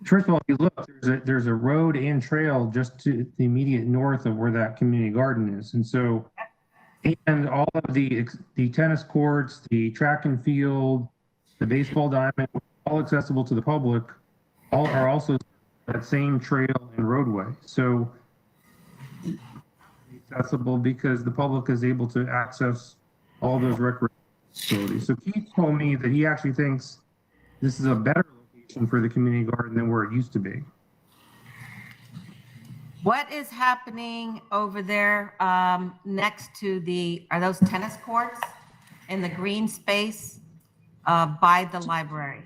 First of all, if you look, there's a road and trail just to the immediate north of where that community garden is. And so, and all of the tennis courts, the track and field, the baseball diamond, all accessible to the public, all are also that same trail and roadway. So accessible because the public is able to access all those recreation facilities. So Keith told me that he actually thinks this is a better location for the community garden than where it used to be. What is happening over there next to are those tennis courts in the green space by the library?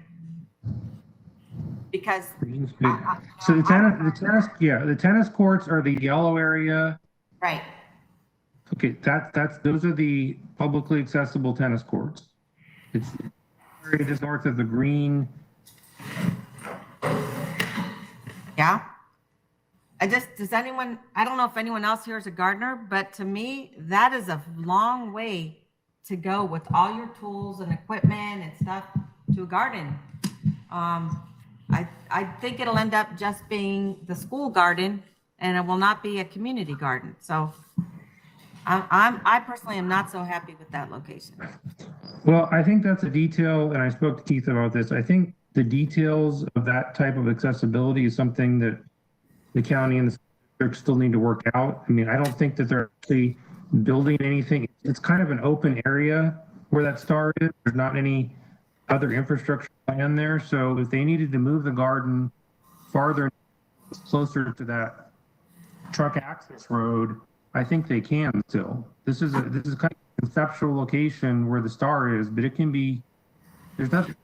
Because So the tennis courts are the yellow area. right. Okay, those are the publicly accessible tennis courts. It's area just north of the green. Yeah. I don't know if anyone else here is a gardener, but to me, that is a long way to go with all your tools and equipment and stuff to a garden. I think it'll end up just being the school garden and it will not be a community garden. So I personally am not so happy with that location. Well, I think that's a detail, and I spoke to Keith about this. I think the details of that type of accessibility is something that the county and the district still need to work out. I mean, I don't think that they're actually building anything. It's kind of an open area where that star is. There's not any other infrastructure plan there. So if they needed to move the garden farther, closer to that truck access road, I think they can still. This is kind of a conceptual location where the star is, but it can be, there's nothing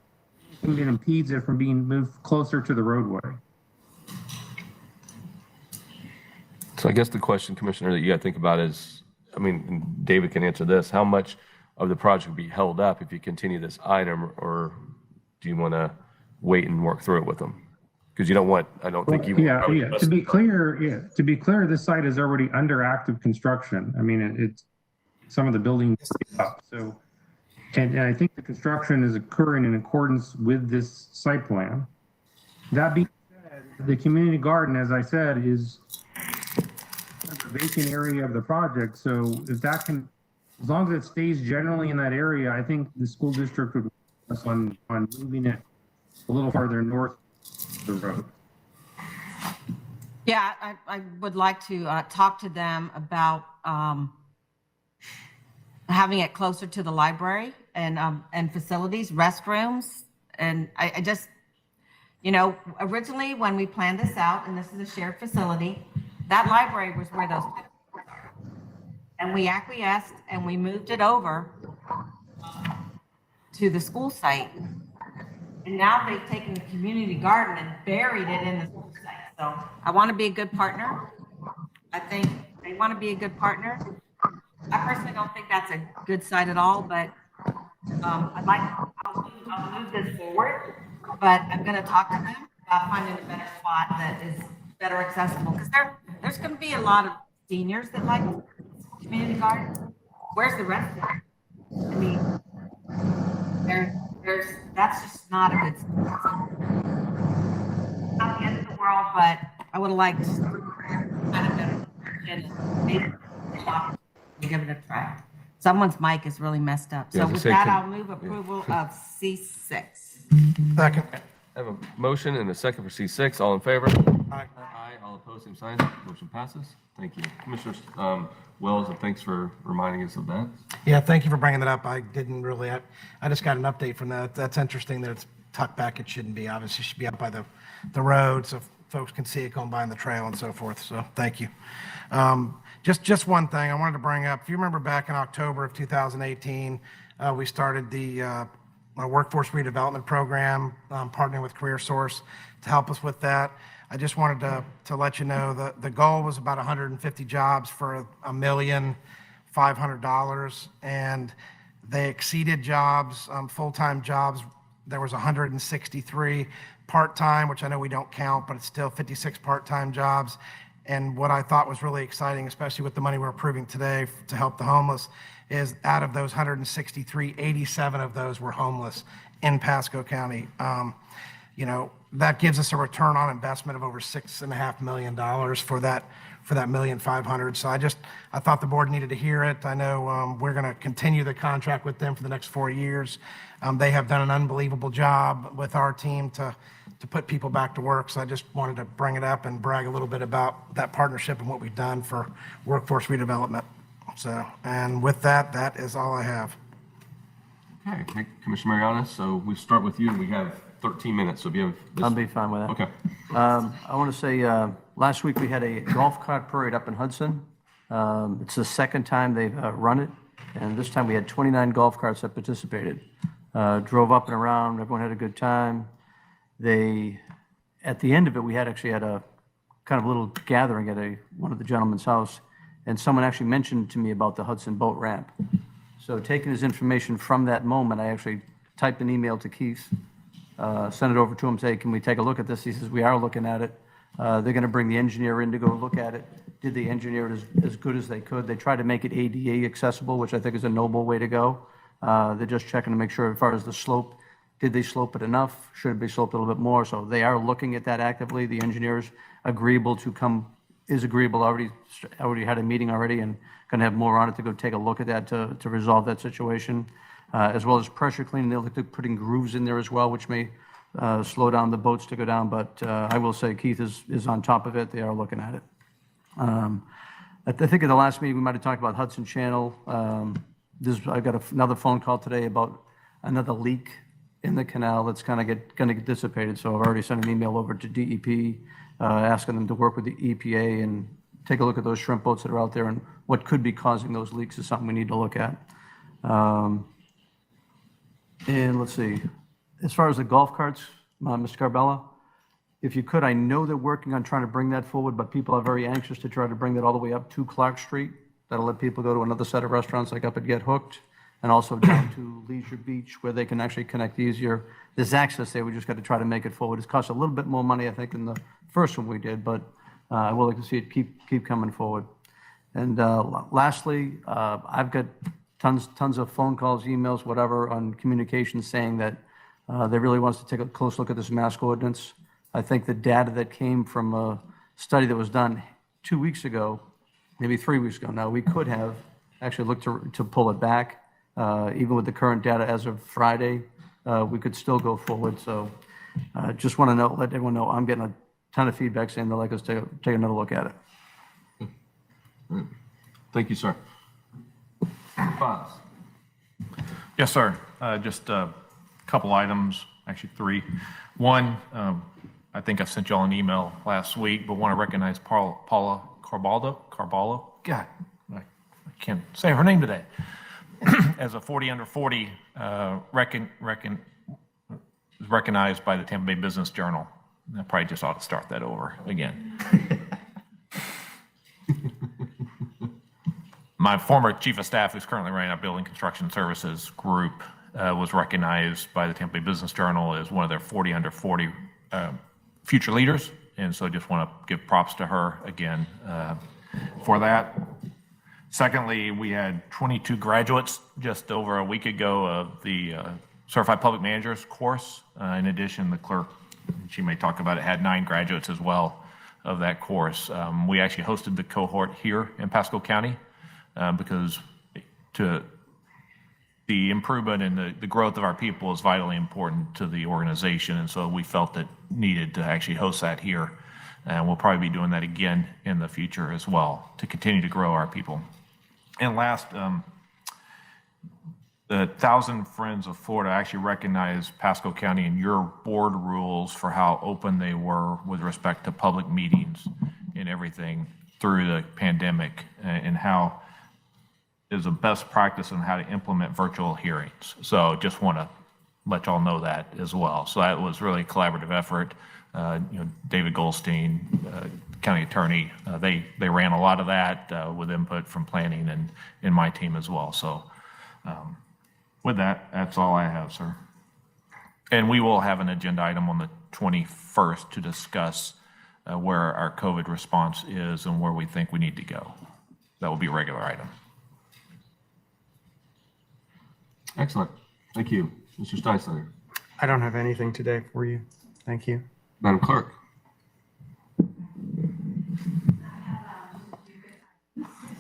that impedes it from being moved closer to the roadway. So I guess the question, Commissioner, that you got to think about is I mean, and David can answer this, how much of the project will be held up if you continue this item, or do you want to wait and work through it with them? Because you don't want, I don't think you want. Yeah. To be clear, this site is already under active construction. I mean, it's some of the buildings are up. So, and I think the construction is occurring in accordance with this site plan. That being said, the community garden, as I said, is a vacant area of the project. So if that can, as long as it stays generally in that area, I think the school district would focus on moving it a little farther north of the road. Yeah, I would like to talk to them about having it closer to the library and facilities, restrooms. And I just, you know, originally when we planned this out, and this is a shared facility, that library was where those are. And we acquiesced and we moved it over to the school site. And now they've taken the community garden and buried it in the school site. So I want to be a good partner. I think they want to be a good partner. I personally don't think that's a good site at all, but I'll move this forward, but I'm going to talk to them about finding a better spot that is better accessible, because there's going to be a lot of seniors that like community garden. Where's the rest of it? I mean, that's just not a good spot. Not the end of the world, but I would have liked kind of better and maybe give it a try. Someone's mic is really messed up. So with that, I'll move approval of C6. Second. I have a motion and a second for C6. All in favor? Aye. Aye. All opposed, same sign. Motion passes. Thank you. Commissioner Wells, and thanks for reminding us of that. Yeah, thank you for bringing that up. I didn't really, I just got an update from that. That's interesting that it's tucked back. It shouldn't be. Obviously, it should be up by the road so folks can see it going by on the trail and so forth. So thank you. Just one thing I wanted to bring up. If you remember back in October of 2018, we started the workforce redevelopment program, partnering with CareerSource to help us with that. I just wanted to let you know the goal was about 150 jobs for $1,500,000, and they exceeded jobs, full-time jobs. There was 163 part-time, which I know we don't count, but it's still 56 part-time jobs. And what I thought was really exciting, especially with the money we're approving today to help the homeless, is out of those 163, 87 of those were homeless in Pasco County. You know, that gives us a return on investment of over $6.5 million for that $1,500,000. So I thought the board needed to hear it. I know we're going to continue the contract with them for the next 4 years. They have done an unbelievable job with our team to put people back to work. So I just wanted to bring it up and brag a little bit about that partnership and what we've done for workforce redevelopment. So, and with that, that is all I have. Okay, thank you, Commissioner Mariana. So we start with you, and we have 13 minutes. So if you have this. I'll be fine with that. Okay. I want to say, last week we had a golf cart parade up in Hudson. It's the second time they've run it, and this time we had 29 golf carts that participated. Drove up and around, everyone had a good time. At the end of it, we actually had a kind of little gathering at one of the gentleman's house, and someone actually mentioned to me about the Hudson boat ramp. So taking his information from that moment, I actually typed an email to Keith, sent it over to him, say, can we take a look at this? He says, we are looking at it. They're going to bring the engineer in to go look at it. Did the engineer it as good as they could. They tried to make it ADA accessible, which I think is a noble way to go. They're just checking to make sure as far as the slope, did they slope it enough? Should it be sloped a little bit more? So they are looking at that actively. The engineer is agreeable, already had a meeting already, and going to have more on it to go take a look at that to resolve that situation, as well as pressure cleaning. They're putting grooves in there as well, which may slow down the boats to go down. But I will say Keith is on top of it. They are looking at it. I think at the last meeting we might have talked about Hudson Channel. I got another phone call today about another leak in the canal that's going to get dissipated. So I've already sent an email over to DEP asking them to work with the EPA and take a look at those shrimp boats that are out there, and what could be causing those leaks is something we need to look at. And let's see, as far as the golf carts, Mr. Carbella, if you could, I know they're working on trying to bring that forward, but people are very anxious to try to bring that all the way up to Clark Street. that'll let people go to another set of restaurants like up at Get Hooked, and also down to Leisure Beach where they can actually connect easier. There's access there, we just got to try to make it forward. It's cost a little bit more money, I think, than the first one we did, but I would like to see it keep coming forward. And lastly, I've got tons of phone calls, emails, whatever, on communications saying that they really want us to take a close look at this mask ordinance. I think the data that came from a study that was done 2 weeks ago, maybe 3 weeks ago now, we could have actually looked to pull it back. Even with the current data as of Friday, we could still go forward. So just want to let everyone know I'm getting a ton of feedback saying they'd like us to take another look at it. Thank you, sir. Bonds. Yes, sir. Just a couple items, actually three. One, I think I sent y'all an email last week, but want to recognize Paula Carballo. God, I can't say her name today. As a 40 under 40, recognized by the Tampa Bay Business Journal. I probably just ought to start that over again. My former chief of staff, who's currently running our building construction services group, was recognized by the Tampa Bay Business Journal as one of their 40 under 40 future leaders. And so I just want to give props to her again for that. Secondly, we had 22 graduates just over a week ago of the Certified Public Managers course. In addition, the clerk, she may talk about it, had 9 graduates as well of that course. We actually hosted the cohort here in Pasco County because the improvement and the growth of our people is vitally important to the organization. And so we felt that needed to actually host that here. And we'll probably be doing that again in the future as well to continue to grow our people. And last, the 1,000 Friends of Florida actually recognized Pasco County and your board rules for how open they were with respect to public meetings and everything through the pandemic, and how is a best practice on how to implement virtual hearings. So just want to let y'all know that as well. So that was really a collaborative effort. David Goldstein, county attorney, they ran a lot of that with input from planning and my team as well. So with that, that's all I have, sir. And we will have an agenda item on the 21st to discuss where our COVID response is and where we think we need to go. That will be a regular item. Excellent. Thank you. Mr. Steinslater. I don't have anything today for you. Thank you. Madam Clerk.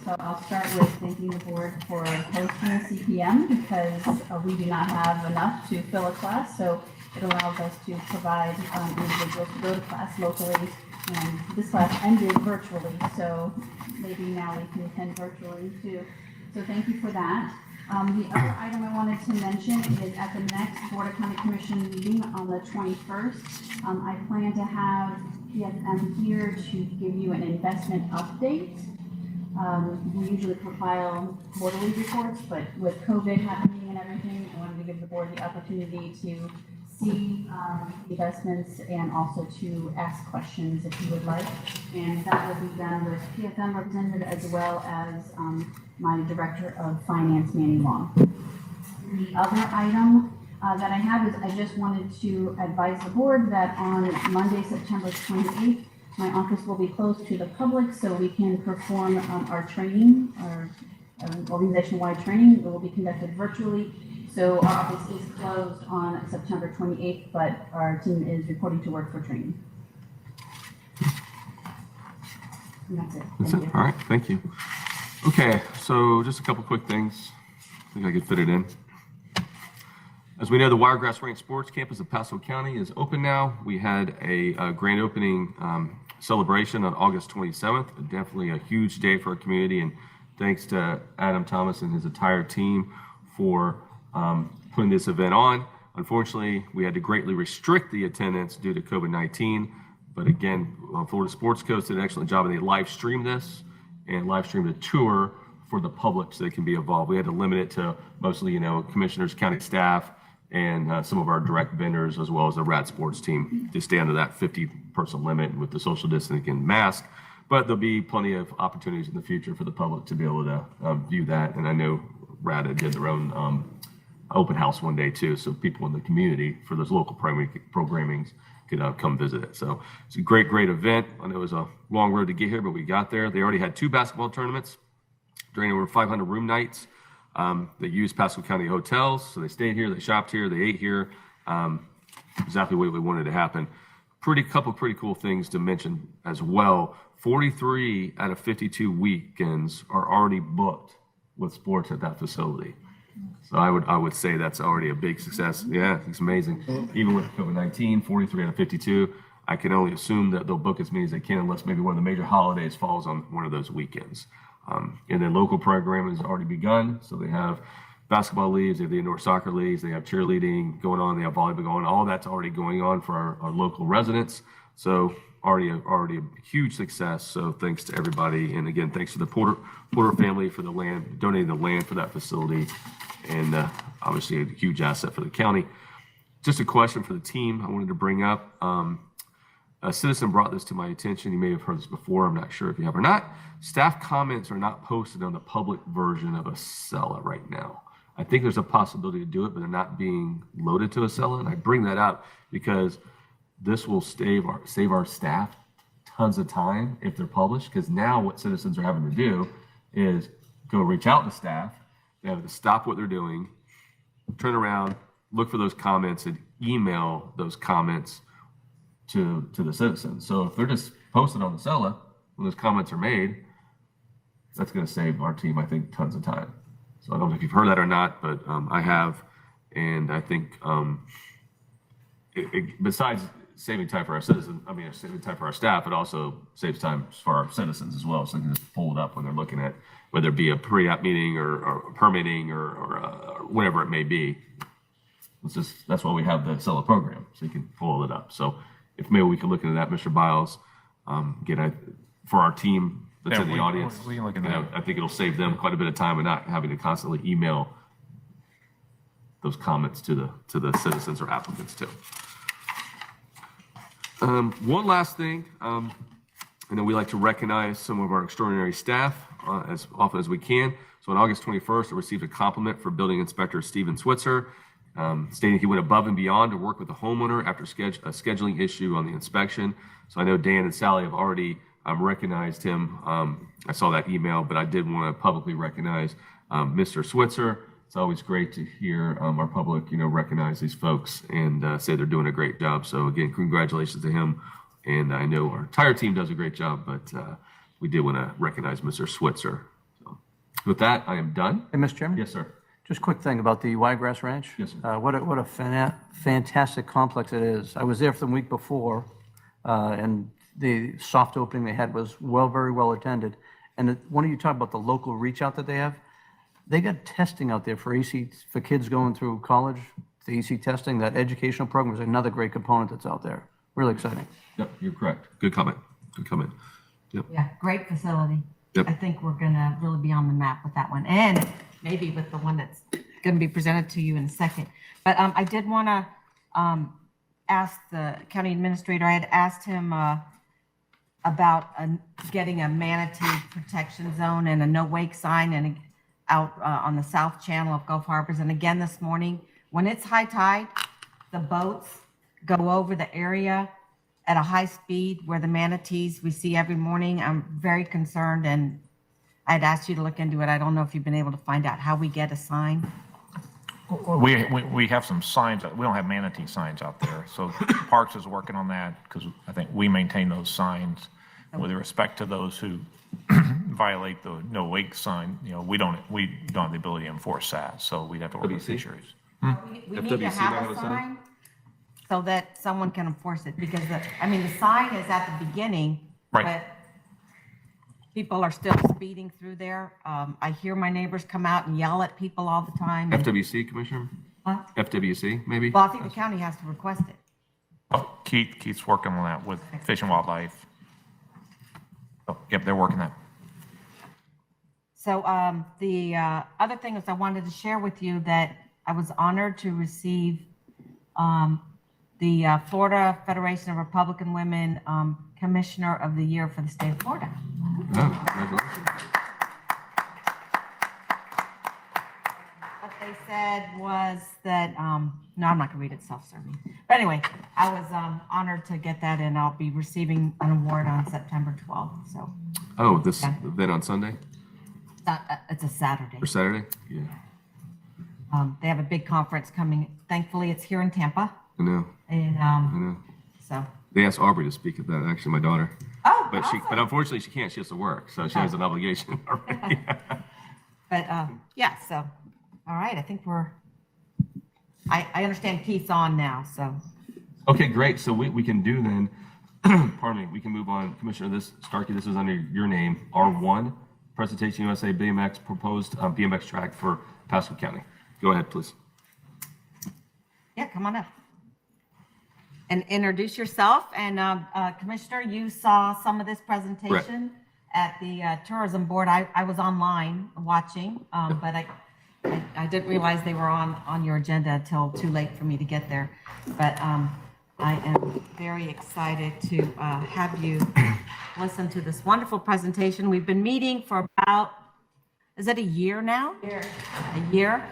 So I'll start with thanking the board for hosting a CPM because we do not have enough to fill a class. So it allows us to provide individuals to go to class locally. And this class ended virtually, so maybe now we can attend virtually too. So thank you for that. The other item I wanted to mention is at the next Board of County Commission meeting on the 21st, I plan to have PFM here to give you an investment update. We usually compile quarterly reports, but with COVID happening and everything, I wanted to give the board the opportunity to see investments and also to ask questions if you would like. And that will be done with PFM representative as well as my Director of Finance, Manny Long. The other item that I have is I just wanted to advise the board that on Monday, September 28th, my office will be closed to the public so we can perform our training, our organization-wide training. It will be conducted virtually. So our office is closed on September 28th, but our team is reporting to work for training. And that's it. That's it. All right. Thank you. Okay. So just a couple quick things. I think I could fit it in. As we know, the Wiregrass Ranch Sports Campus of Pasco County is open now. We had a grand opening celebration on August 27th. Definitely a huge day for our community, and thanks to Adam Thomas and his entire team for putting this event on. Unfortunately, we had to greatly restrict the attendance due to COVID-19, but again, Florida Sports Coast did an excellent job, and they live streamed this and live streamed a tour for the public so they can be involved. We had to limit it to mostly, commissioners, county staff, and some of our direct vendors, as well as the RAD sports team, to stay under that 50-person limit with the social distancing and mask. But there'll be plenty of opportunities in the future for the public to be able to view that. And I know RADA did their own open house one day too, so people in the community for those local programmings could come visit it. So it's a great event. I know it was a long road to get here, but we got there. They already had 2 basketball tournaments during over 500 room nights. They used Pasco County hotels, so they stayed here, they shopped here, they ate here. Exactly what we wanted to happen. Couple pretty cool things to mention as well. 43 out of 52 weekends are already booked with sports at that facility. So I would say that's already a big success. Yeah, it's amazing. Even with COVID-19, 43 out of 52, I can only assume that they'll book as many as they can unless maybe one of the major holidays falls on one of those weekends. And then local programming has already begun. So they have basketball leagues, they have the indoor soccer leagues, they have cheerleading going on, they have volleyball going on. All that's already going on for our local residents. So already a huge success. So thanks to everybody. And again, thanks to the Porter family for the land, donating the land for that facility. And obviously a huge asset for the county. Just a question for the team I wanted to bring up. A citizen brought this to my attention. You may have heard this before. I'm not sure if you have or not. Staff comments are not posted on the public version of Acela right now. I think there's a possibility to do it, but they're not being loaded to Acela. And I bring that up because this will save our staff tons of time if they're published. Because now what citizens are having to do is go reach out to staff. They have to stop what they're doing, turn around, look for those comments, and email those comments to the citizens. So if they're just posted on Acela when those comments are made, that's going to save our team, I think, tons of time. So I don't know if you've heard that or not, but I have, and I think besides saving time for our citizens, saving time for our staff, it also saves time for our citizens as well. So they can just pull it up when they're looking at whether it be a pre-app meeting or permitting or whatever it may be. That's why we have the Acela program, so you can pull it up. So if maybe we can look into that, Mr. Biles, for our team that's in the audience, we can look into that. I think it'll save them quite a bit of time and not having to constantly email those comments to the citizens or applicants too. One last thing, I know we like to recognize some of our extraordinary staff as often as we can. So on August 21st, I received a compliment for Building Inspector Steven Switzer, stating he went above and beyond to work with the homeowner after a scheduling issue on the inspection. So I know Dan and Sally have already recognized him. I saw that email, but I did want to publicly recognize Mr. Switzer. It's always great to hear our public, recognize these folks and say they're doing a great job. So again, congratulations to him. And I know our entire team does a great job, but we did want to recognize Mr. Switzer. So with that, I am done. Hey, Mr. Chairman? Yes, sir. Just a quick thing about the Wiregrass Ranch. Yes, sir. What a fantastic complex it is. I was there for the week before, and the soft opening they had was very well attended. And when you talk about the local reach out that they have, they got testing out there for for kids going through college, the EC testing. That educational program is another great component that's out there. Really exciting. Yep, you're correct. Good comment. Yep. Yeah, great facility. Yep. I think we're gonna really be on the map with that one, and maybe with the one that's gonna be presented to you in a second. But I did wanna ask the county administrator, I had asked him about getting a manatee protection zone and a no wake sign and out on the south channel of Gulf Harbors. And again, this morning, when it's high tide, the boats go over the area at a high speed where the manatees we see every morning. I'm very concerned, and I'd asked you to look into it. I don't know if you've been able to find out how we get a sign. We have some signs. We don't have manatee signs out there. So Parks is working on that because I think we maintain those signs with respect to those who violate the no wake sign. We don't have the ability to enforce that. So we'd have to work with fisheries. We need to have a sign so that someone can enforce it, because the sign is at the beginning, Right. but people are still speeding through there. I hear my neighbors come out and yell at people all the time. FWC, Commissioner? What? FWC, maybe? Well, I think the county has to request it. Oh, Keith's working on that with Fish and Wildlife. Oh, yep, they're working that. So the other thing is I wanted to share with you that I was honored to receive the Florida Federation of Republican Women Commissioner of the Year for the state of Florida. Oh, congratulations. What they said was that, no, I'm not gonna read it, self-serving. But anyway, I was honored to get that, and I'll be receiving an award on September 12th, so. Oh, this Yeah. event on Sunday It's a Saturday. or Saturday? Yeah, They have a big conference coming. Thankfully, it's here in Tampa, I know, and I know. so. They asked Aubrey to speak at that, actually, my daughter. Oh, But awesome. but unfortunately she can't, she has to work, so she has an obligation already. But yeah, so, all right, I think I understand Keith's on now, so. Okay, great, so we can do then, pardon me, we can move on. Commissioner, Starkey, this is under your name, R1, Presentation USA BMX, proposed BMX track for Pasco County. Go ahead, please. Yeah, come on up. And introduce yourself. And Commissioner, you saw some of this presentation at the Tourism Board. I was online watching, but I didn't realize they were on your agenda until too late for me to get there. But I am very excited to have you listen to this wonderful presentation. We've been meeting for about, is it a year now? A year.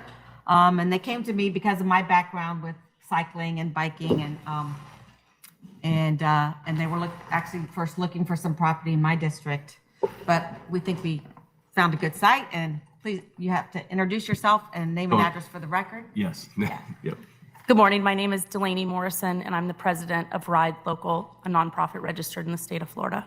And they came to me because of my background with cycling and biking, and they were actually first looking for some property in my district, but we think we found a good site. And please, you have to introduce yourself and name and address for the record. Yes. Yep. Good morning. My name is Delaney Morrison, and I'm the president of Ride Local, a nonprofit registered in the state of Florida.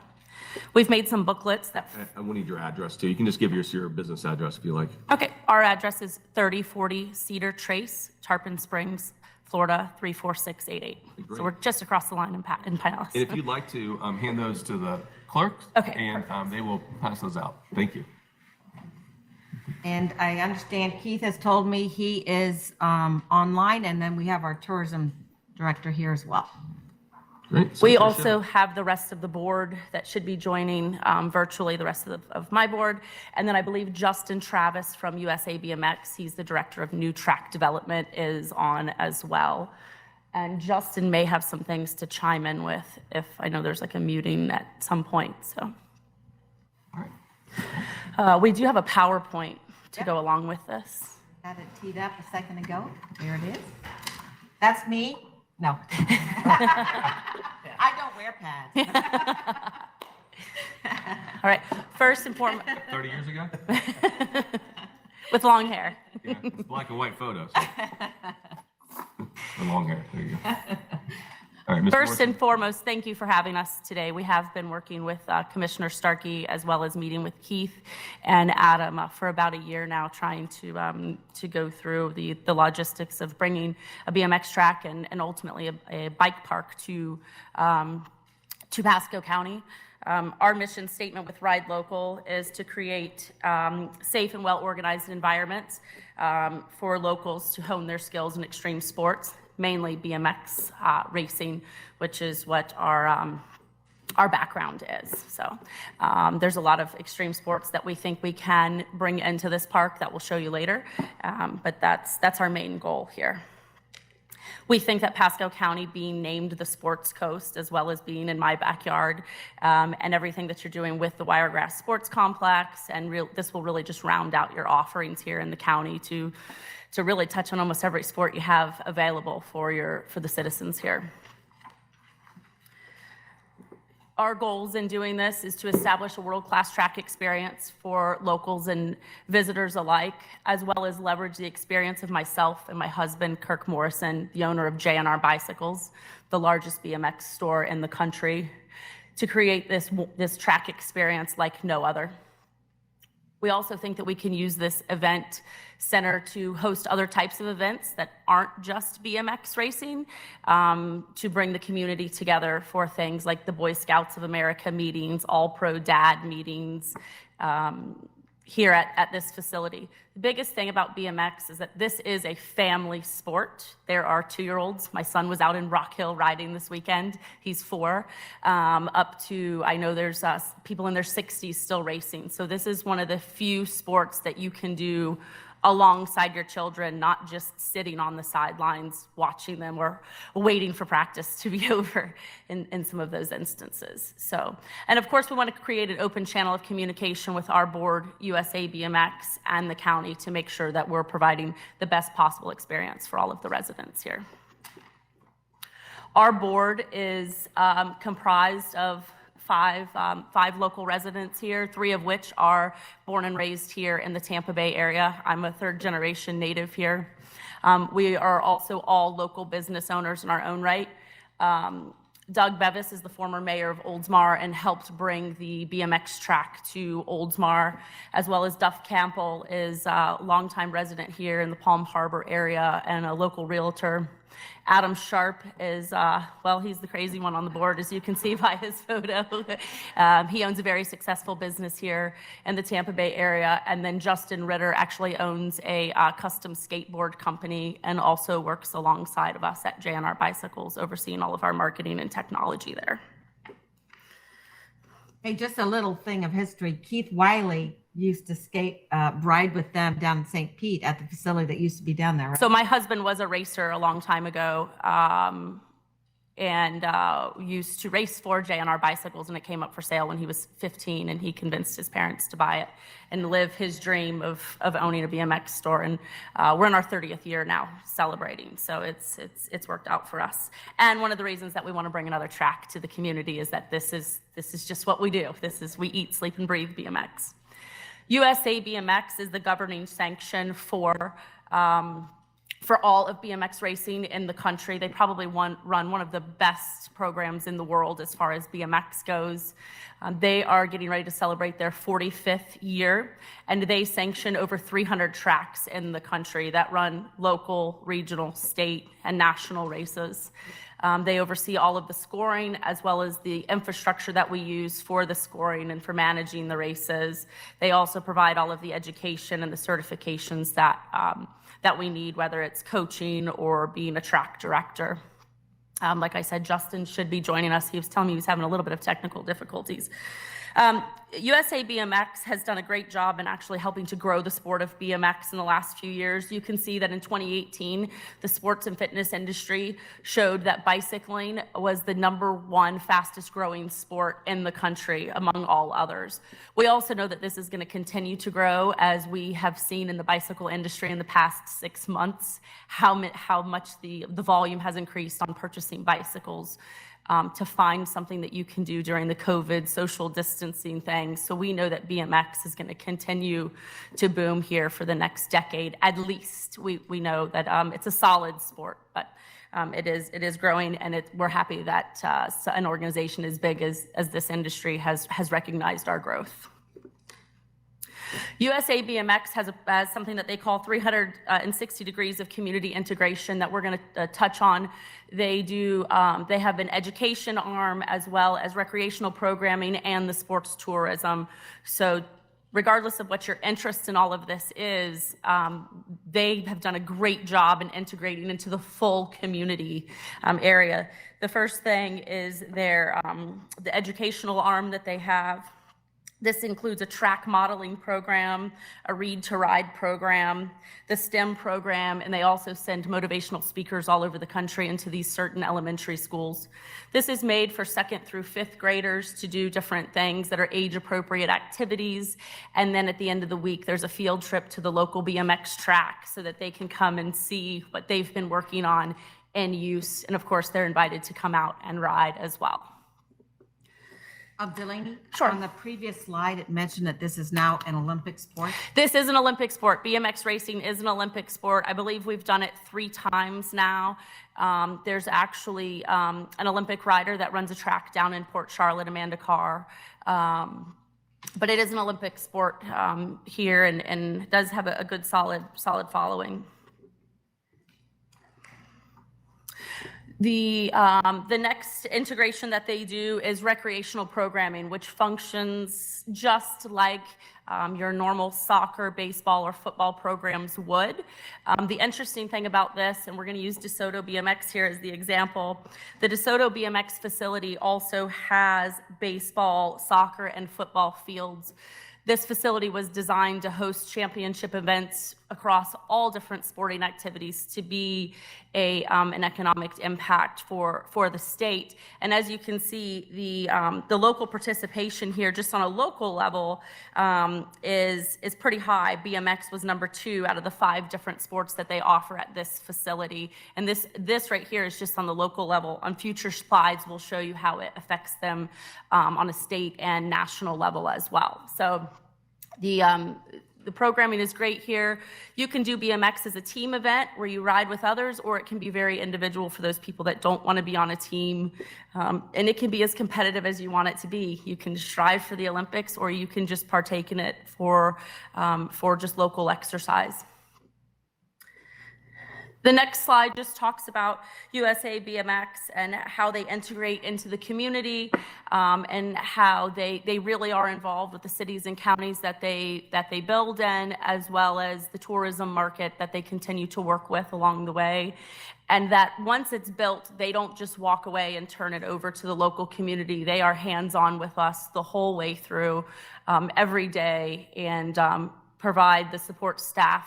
We've made some booklets that. I will need your address too. You can just give your business address if you like. Okay, our address is 3040 Cedar Trace, Tarpon Springs, Florida 34688. So we're just across the line in Pinellas. And if you'd like to hand those to the clerk, Okay, and they will pass those out. Thank you. And I understand Keith has told me he is online, and then we have our tourism director here as well. Great. We also have the rest of the board that should be joining virtually, the rest of my board. And then I believe Justin Travis from USA BMX, he's the director of new track development, is on as well. And Justin may have some things to chime in with if I know there's like a muting at some point, so. We do have a PowerPoint to go along with this. Had it teed up a second ago. There it is. That's me. No. I don't wear pads. All right, first and foremost. 30 years ago? With long hair. Yeah, it's black and white photos. The long hair, there you go. All right, Ms. First Morrison. and foremost, thank you for having us today. We have been working with Commissioner Starkey as well as meeting with Keith and Adam for about a year now, trying to go through the logistics of bringing a BMX track and ultimately a bike park to Pasco County. Our mission statement with Ride Local is to create safe and well-organized environments for locals to hone their skills in extreme sports, mainly BMX racing, which is what our background is. So there's a lot of extreme sports that we think we can bring into this park that we'll show you later, but that's our main goal here. We think that Pasco County being named the Sports Coast, as well as being in my backyard, and everything that you're doing with the Wiregrass Sports Complex, and this will really just round out your offerings here in the county to really touch on almost every sport you have available for the citizens here. Our goals in doing this is to establish a world-class track experience for locals and visitors alike, as well as leverage the experience of myself and my husband, Kirk Morrison, the owner of J&R Bicycles, the largest BMX store in the country, to create this track experience like no other. We also think that we can use this event center to host other types of events that aren't just BMX racing, to bring the community together for things like the Boy Scouts of America meetings, All Pro Dad meetings, here at this facility. The biggest thing about BMX is that this is a family sport. There are 2-year-olds. My son was out in Rock Hill riding this weekend. He's 4. Up to, I know there's people in their 60s still racing. So this is one of the few sports that you can do alongside your children, not just sitting on the sidelines watching them or waiting for practice to be over in some of those instances. So, and of course, we want to create an open channel of communication with our board, USA BMX, and the county to make sure that we're providing the best possible experience for all of the residents here. Our board is comprised of five local residents here, 3 of which are born and raised here in the Tampa Bay area. I'm a 3rd-generation native here. We are also all local business owners in our own right. Doug Bevis is the former mayor of Oldsmar and helped bring the BMX track to Oldsmar, as well as Duff Campbell is a longtime resident here in the Palm Harbor area and a local realtor. Adam Sharp is, well, he's the crazy one on the board, as you can see by his photo. He owns a very successful business here in the Tampa Bay area. And then Justin Ritter actually owns a custom skateboard company and also works alongside of us at JNR Bicycles, overseeing all of our marketing and technology there. Hey, just a little thing of history. Keith Wiley used to skate, ride with them down in St. Pete at the facility that used to be down there, right? So my husband was a racer a long time ago, and used to race for JNR Bicycles, and it came up for sale when he was 15, and he convinced his parents to buy it and live his dream of owning a BMX store. And we're in our 30th year now celebrating, so it's worked out for us. And one of the reasons that we want to bring another track to the community is that this is just what we do. We eat, sleep, and breathe BMX. USA BMX is the governing sanction for all of BMX racing in the country. They probably run one of the best programs in the world as far as BMX goes. They are getting ready to celebrate their 45th year, and they sanction over 300 tracks in the country that run local, regional, state, and national races. They oversee all of the scoring as well as the infrastructure that we use for the scoring and for managing the races. They also provide all of the education and the certifications that we need, whether it's coaching or being a track director. Like I said, Justin should be joining us. He was telling me he was having a little bit of technical difficulties. USA BMX has done a great job in actually helping to grow the sport of BMX in the last few years. You can see that in 2018, the sports and fitness industry showed that bicycling was the #1 fastest growing sport in the country among all others. We also know that this is going to continue to grow, as we have seen in the bicycle industry in the past 6 months, how much the volume has increased on purchasing bicycles. To find something that you can do during the COVID social distancing thing. So we know that BMX is going to continue to boom here for the next decade, at least. We know that it's a solid sport, but it is growing, and we're happy that an organization as big as this industry has recognized our growth. USA BMX has something that they call 360 degrees of community integration that we're going to touch on. They have an education arm as well as recreational programming and the sports tourism. So regardless of what your interest in all of this is, they have done a great job in integrating into the full community area. The first thing is the educational arm that they have. This includes a track modeling program, a read to ride program, the STEM program, and they also send motivational speakers all over the country into these certain elementary schools. This is made for 2nd through 5th graders to do different things that are age-appropriate activities. And then at the end of the week, there's a field trip to the local BMX track so that they can come and see what they've been working on in use. And of course, they're invited to come out and ride as well. Delaney? Sure. On the previous slide, it mentioned that this is now an Olympic sport. This is an Olympic sport. BMX racing is an Olympic sport. I believe we've done it 3 times now. There's actually an Olympic rider that runs a track down in Port Charlotte, Amanda Carr. But it is an Olympic sport here and does have a good solid following. The next integration that they do is recreational programming, which functions just like your normal soccer, baseball, or football programs would. The interesting thing about this, and we're going to use DeSoto BMX here as the example, the DeSoto BMX facility also has baseball, soccer, and football fields. This facility was designed to host championship events across all different sporting activities to be an economic impact for the state. And as you can see, the local participation here, just on a local level, is pretty high. BMX was number 2 out of the 5 different sports that they offer at this facility. And this right here is just on the local level. On future slides, we'll show you how it affects them on a state and national level as well. So the programming is great here. You can do BMX as a team event where you ride with others, or it can be very individual for those people that don't want to be on a team. And it can be as competitive as you want it to be. You can strive for the Olympics, or you can just partake in it for just local exercise. The next slide just talks about USA BMX and how they integrate into the community, and how they really are involved with the cities and counties that they build in, as well as the tourism market that they continue to work with along the way. And that once it's built, they don't just walk away and turn it over to the local community. They are hands-on with us the whole way through, every day, and provide the support staff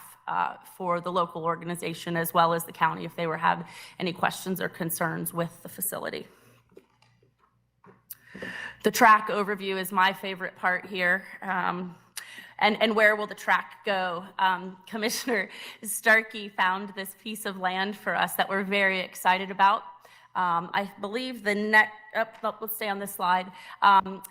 for the local organization as well as the county if they have any questions or concerns with the facility. The track overview is my favorite part here. And where will the track go? Commissioner Starkey found this piece of land for us that we're very excited about. I believe let's stay on this slide.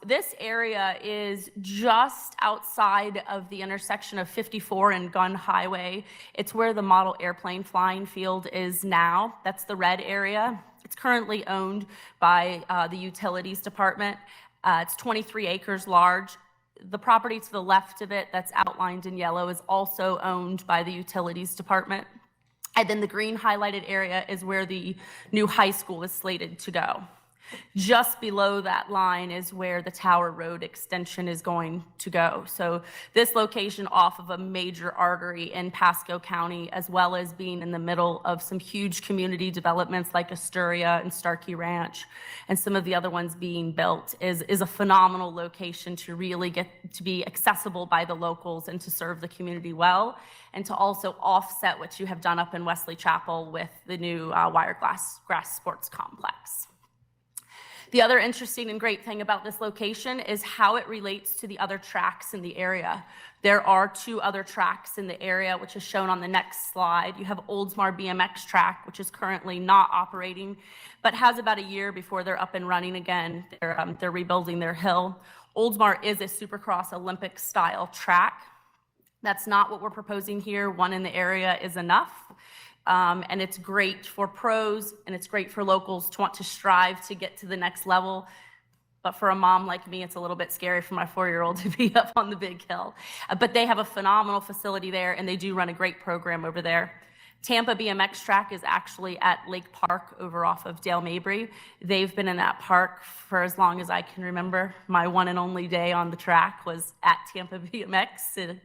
This area is just outside of the intersection of 54 and Gun Highway. It's where the model airplane flying field is now. That's the red area. It's currently owned by the Utilities Department. It's 23 acres large. The property to the left of it that's outlined in yellow is also owned by the Utilities Department. And then the green highlighted area is where the new high school is slated to go. Just below that line is where the Tower Road extension is going to go. So this location off of a major artery in Pasco County, as well as being in the middle of some huge community developments like Astoria and Starkey Ranch, and some of the other ones being built, is a phenomenal location to really get to be accessible by the locals and to serve the community well, and to also offset what you have done up in Wesley Chapel with the new Wiregrass Sports Complex. The other interesting and great thing about this location is how it relates to the other tracks in the area. There are 2 other tracks in the area, which is shown on the next slide. You have Oldsmar BMX track, which is currently not operating, but has about a year before they're up and running again. They're rebuilding their hill. Oldsmar is a Supercross Olympic style track. That's not what we're proposing here. One in the area is enough. And it's great for pros, and it's great for locals to want to strive to get to the next level. But for a mom like me, it's a little bit scary for my 4-year-old to be up on the big hill. But they have a phenomenal facility there, and they do run a great program over there. Tampa BMX track is actually at Lake Park over off of Dale Mabry. They've been in that park for as long as I can remember. My one and only day on the track was at Tampa BMX.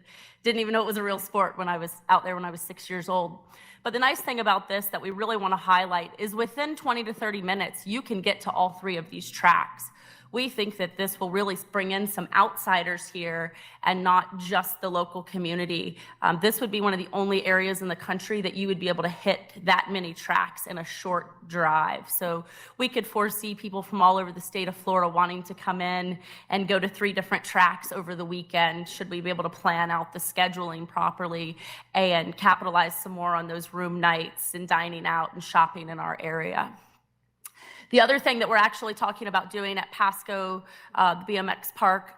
Didn't even know it was a real sport when I was out there when I was 6 years old. But the nice thing about this that we really want to highlight is within 20 to 30 minutes, you can get to all 3 of these tracks. We think that this will really bring in some outsiders here and not just the local community. This would be one of the only areas in the country that you would be able to hit that many tracks in a short drive. So we could foresee people from all over the state of Florida wanting to come in and go to 3 different tracks over the weekend, should we be able to plan out the scheduling properly and capitalize some more on those room nights and dining out and shopping in our area. The other thing that we're actually talking about doing at Pasco, the BMX park,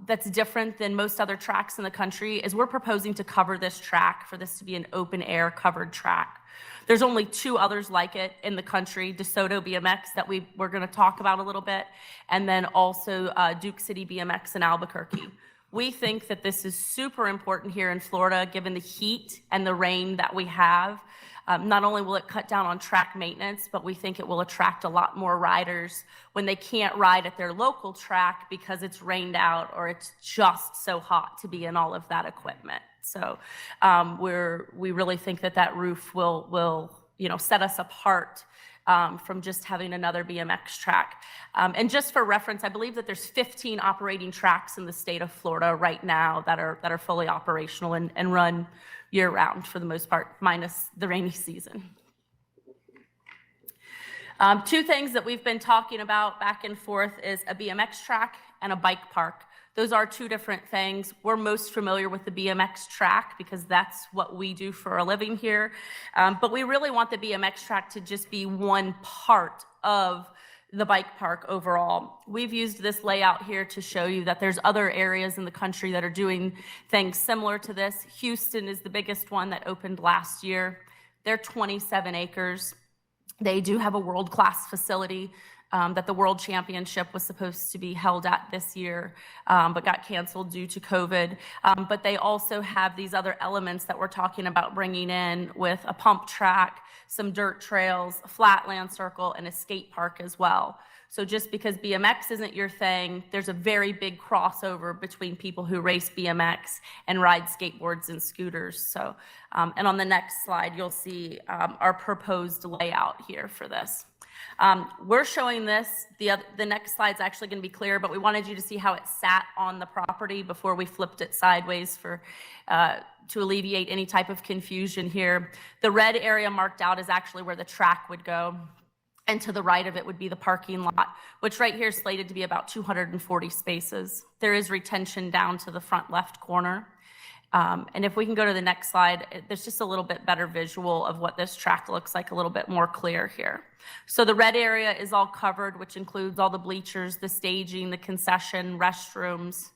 that's different than most other tracks in the country is we're proposing to cover this track for this to be an open air covered track. There's only 2 others like it in the country, DeSoto BMX that we're going to talk about a little bit, and then also Duke City BMX in Albuquerque. We think that this is super important here in Florida, given the heat and the rain that we have. Not only will it cut down on track maintenance, but we think it will attract a lot more riders when they can't ride at their local track because it's rained out or it's just so hot to be in all of that equipment. So we really think that roof will set us apart from just having another BMX track. And just for reference, I believe that there's 15 operating tracks in the state of Florida right now that are fully operational and run year-round for the most part, minus the rainy season. Two things that we've been talking about back and forth is a BMX track and a bike park. Those are two different things. We're most familiar with the BMX track because that's what we do for a living here. But we really want the BMX track to just be one part of the bike park overall. We've used this layout here to show you that there's other areas in the country that are doing things similar to this. Houston is the biggest one that opened last year. They're 27 acres. They do have a world-class facility that the World Championship was supposed to be held at this year, but got canceled due to COVID. But they also have these other elements that we're talking about bringing in with a pump track, some dirt trails, a flatland circle, and a skate park as well. So just because BMX isn't your thing, there's a very big crossover between people who race BMX and ride skateboards and scooters. So, and on the next slide, you'll see our proposed layout here for this. We're showing this, the next slide's actually gonna be clear, but we wanted you to see how it sat on the property before we flipped it sideways to alleviate any type of confusion here. The red area marked out is actually where the track would go. And to the right of it would be the parking lot, which right here is slated to be about 240 spaces. There is retention down to the front left corner. And if we can go to the next slide, there's just a little bit better visual of what this track looks like, a little bit more clear here. So the red area is all covered, which includes all the bleachers, the staging, the concession, restrooms,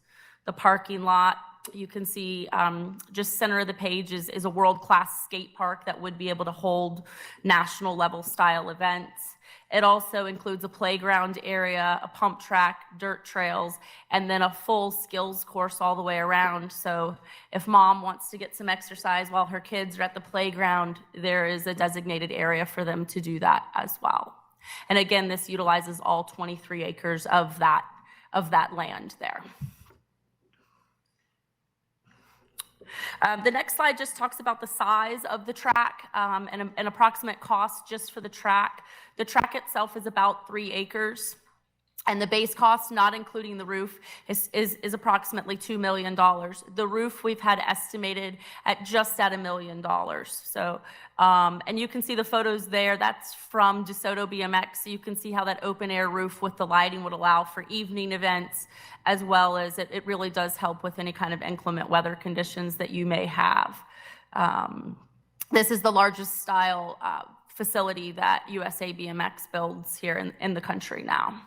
the parking lot. You can see just center of the page is a world-class skate park that would be able to hold national level style events. It also includes a playground area, a pump track, dirt trails, and then a full skills course all the way around. So if mom wants to get some exercise while her kids are at the playground, there is a designated area for them to do that as well. And again, this utilizes all 23 acres of that land there. The next slide just talks about the size of the track and an approximate cost just for the track. The track itself is about 3 acres. And the base cost, not including the roof, is approximately $2 million. The roof we've had estimated at just at $1 million. So, and you can see the photos there. That's from DeSoto BMX. So you can see how that open air roof with the lighting would allow for evening events, as well as it really does help with any kind of inclement weather conditions that you may have. This is the largest style facility that USA BMX builds here in the country now.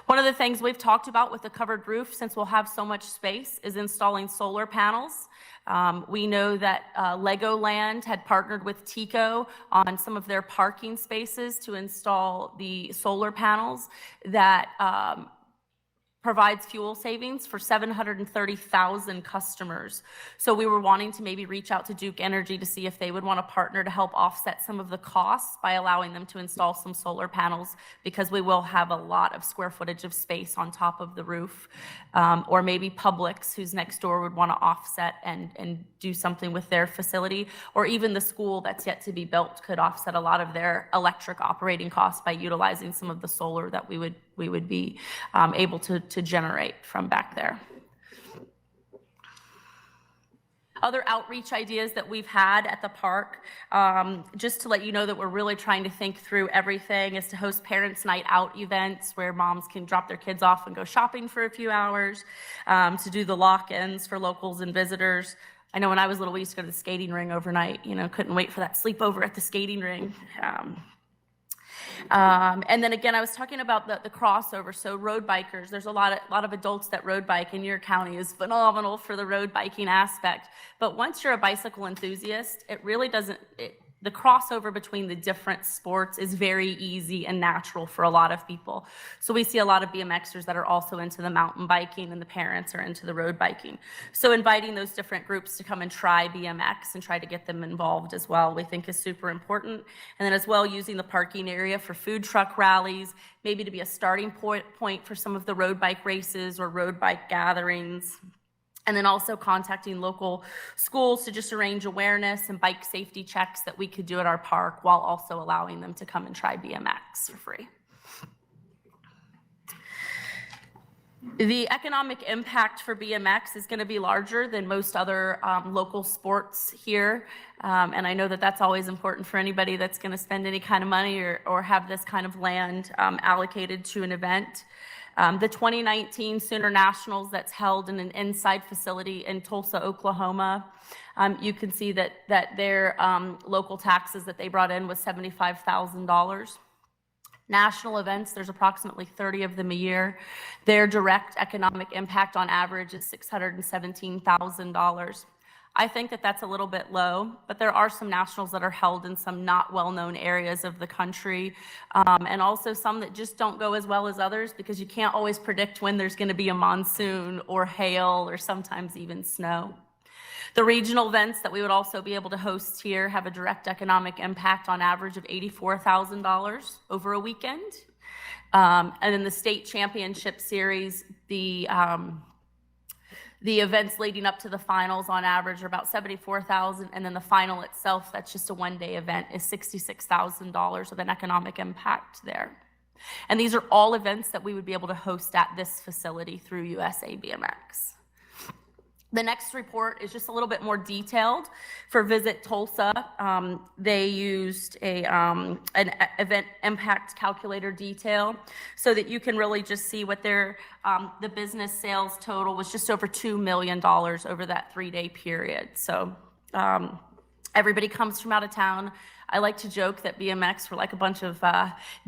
One of the things we've talked about with the covered roof, since we'll have so much space, is installing solar panels. We know that Legoland had partnered with Tico on some of their parking spaces to install the solar panels that provides fuel savings for 730,000 customers. So we were wanting to maybe reach out to Duke Energy to see if they would want to partner to help offset some of the costs by allowing them to install some solar panels, because we will have a lot of square footage of space on top of the roof. Or maybe Publix, who's next door, would want to offset and do something with their facility. Or even the school that's yet to be built could offset a lot of their electric operating costs by utilizing some of the solar that we would be able to generate from back there. Other outreach ideas that we've had at the park, just to let you know that we're really trying to think through everything, is to host parents' night out events where moms can drop their kids off and go shopping for a few hours, to do the lock-ins for locals and visitors. I know when I was little, we used to go to the skating ring overnight, couldn't wait for that sleepover at the skating ring. And then again, I was talking about the crossover. So road bikers, there's a lot of adults that road bike, and your county is phenomenal for the road biking aspect. But once you're a bicycle enthusiast, it really doesn't, the crossover between the different sports is very easy and natural for a lot of people. So we see a lot of BMXers that are also into the mountain biking, and the parents are into the road biking. So inviting those different groups to come and try BMX and try to get them involved as well, we think is super important. And then as well, using the parking area for food truck rallies, maybe to be a starting point for some of the road bike races or road bike gatherings. And then also contacting local schools to just arrange awareness and bike safety checks that we could do at our park while also allowing them to come and try BMX for free. The economic impact for BMX is going to be larger than most other local sports here. And I know that that's always important for anybody that's going to spend any kind of money or have this kind of land allocated to an event. The 2019 Sooner Nationals that's held in an inside facility in Tulsa, Oklahoma, you can see that their local taxes that they brought in was $75,000. National events, there's approximately 30 of them a year. Their direct economic impact on average is $617,000. I think that that's a little bit low, but there are some nationals that are held in some not well-known areas of the country, and also some that just don't go as well as others because you can't always predict when there's going to be a monsoon or hail or sometimes even snow. The regional events that we would also be able to host here have a direct economic impact on average of $84,000 over a weekend. And then the state championship series, the events leading up to the finals on average are about $74,000, and then the final itself, that's just a one-day event, is $66,000 of an economic impact there. And these are all events that we would be able to host at this facility through USA BMX. The next report is just a little bit more detailed. For Visit Tulsa, they used an event impact calculator detail so that you can really just see what their the business sales total was, just over $2 million over that 3-day period. So everybody comes from out of town. I like to joke that BMX were like a bunch of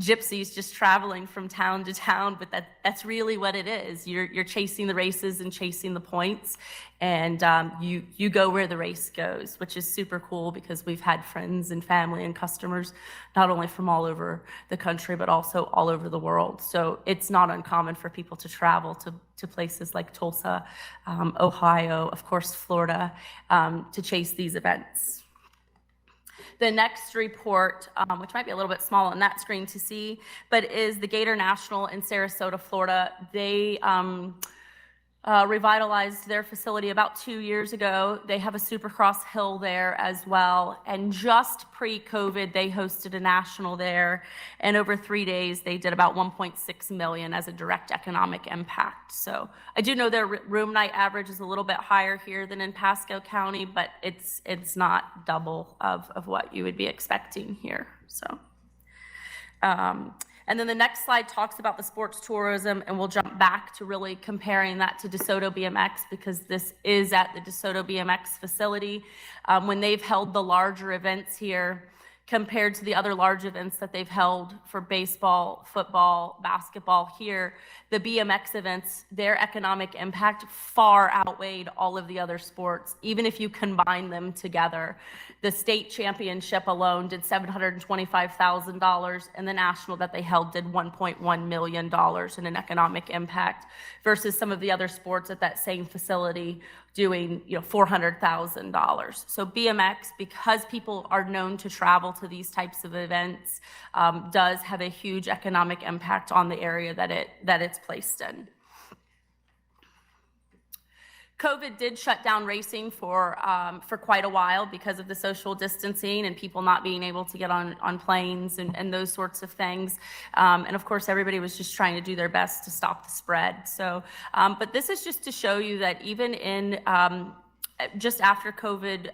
gypsies just traveling from town to town, but that's really what it is. You're chasing the races and chasing the points, and you go where the race goes, which is super cool because we've had friends and family and customers not only from all over the country, but also all over the world. So it's not uncommon for people to travel to places like Tulsa, Ohio, of course, Florida, to chase these events. The next report, which might be a little bit small on that screen to see, but is the Gator National in Sarasota, Florida. They revitalized their facility about 2 years ago. They have a Supercross hill there as well. And just pre-COVID, they hosted a national there. And over 3 days, they did about $1.6 million as a direct economic impact. So I do know their room night average is a little bit higher here than in Pasco County, but it's not double of what you would be expecting here. So. And then the next slide talks about the sports tourism, and we'll jump back to really comparing that to DeSoto BMX because this is at the DeSoto BMX facility. When they've held the larger events here, compared to the other large events that they've held for baseball, football, basketball here, the BMX events, their economic impact far outweighed all of the other sports, even if you combine them together. The state championship alone did $725,000, and the national that they held did $1.1 million in an economic impact, versus some of the other sports at that same facility doing, $400,000. So BMX, because people are known to travel to these types of events, does have a huge economic impact on the area that it's placed in. COVID did shut down racing for quite a while because of the social distancing and people not being able to get on planes and those sorts of things. And of course, everybody was just trying to do their best to stop the spread. So, but this is just to show you that even in just after COVID,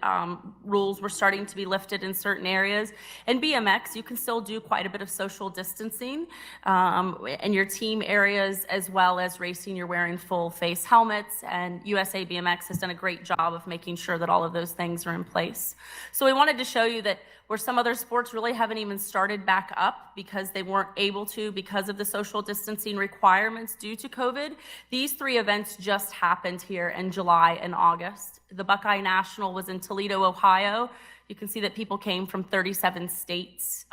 rules were starting to be lifted in certain areas. In BMX, you can still do quite a bit of social distancing in your team areas, as well as racing. You're wearing full face helmets, and USA BMX has done a great job of making sure that all of those things are in place. So we wanted to show you that where some other sports really haven't even started back up because they weren't able to because of the social distancing requirements due to COVID, these 3 events just happened here in July and August. The Buckeye National was in Toledo, Ohio. You can see that people came from 37 states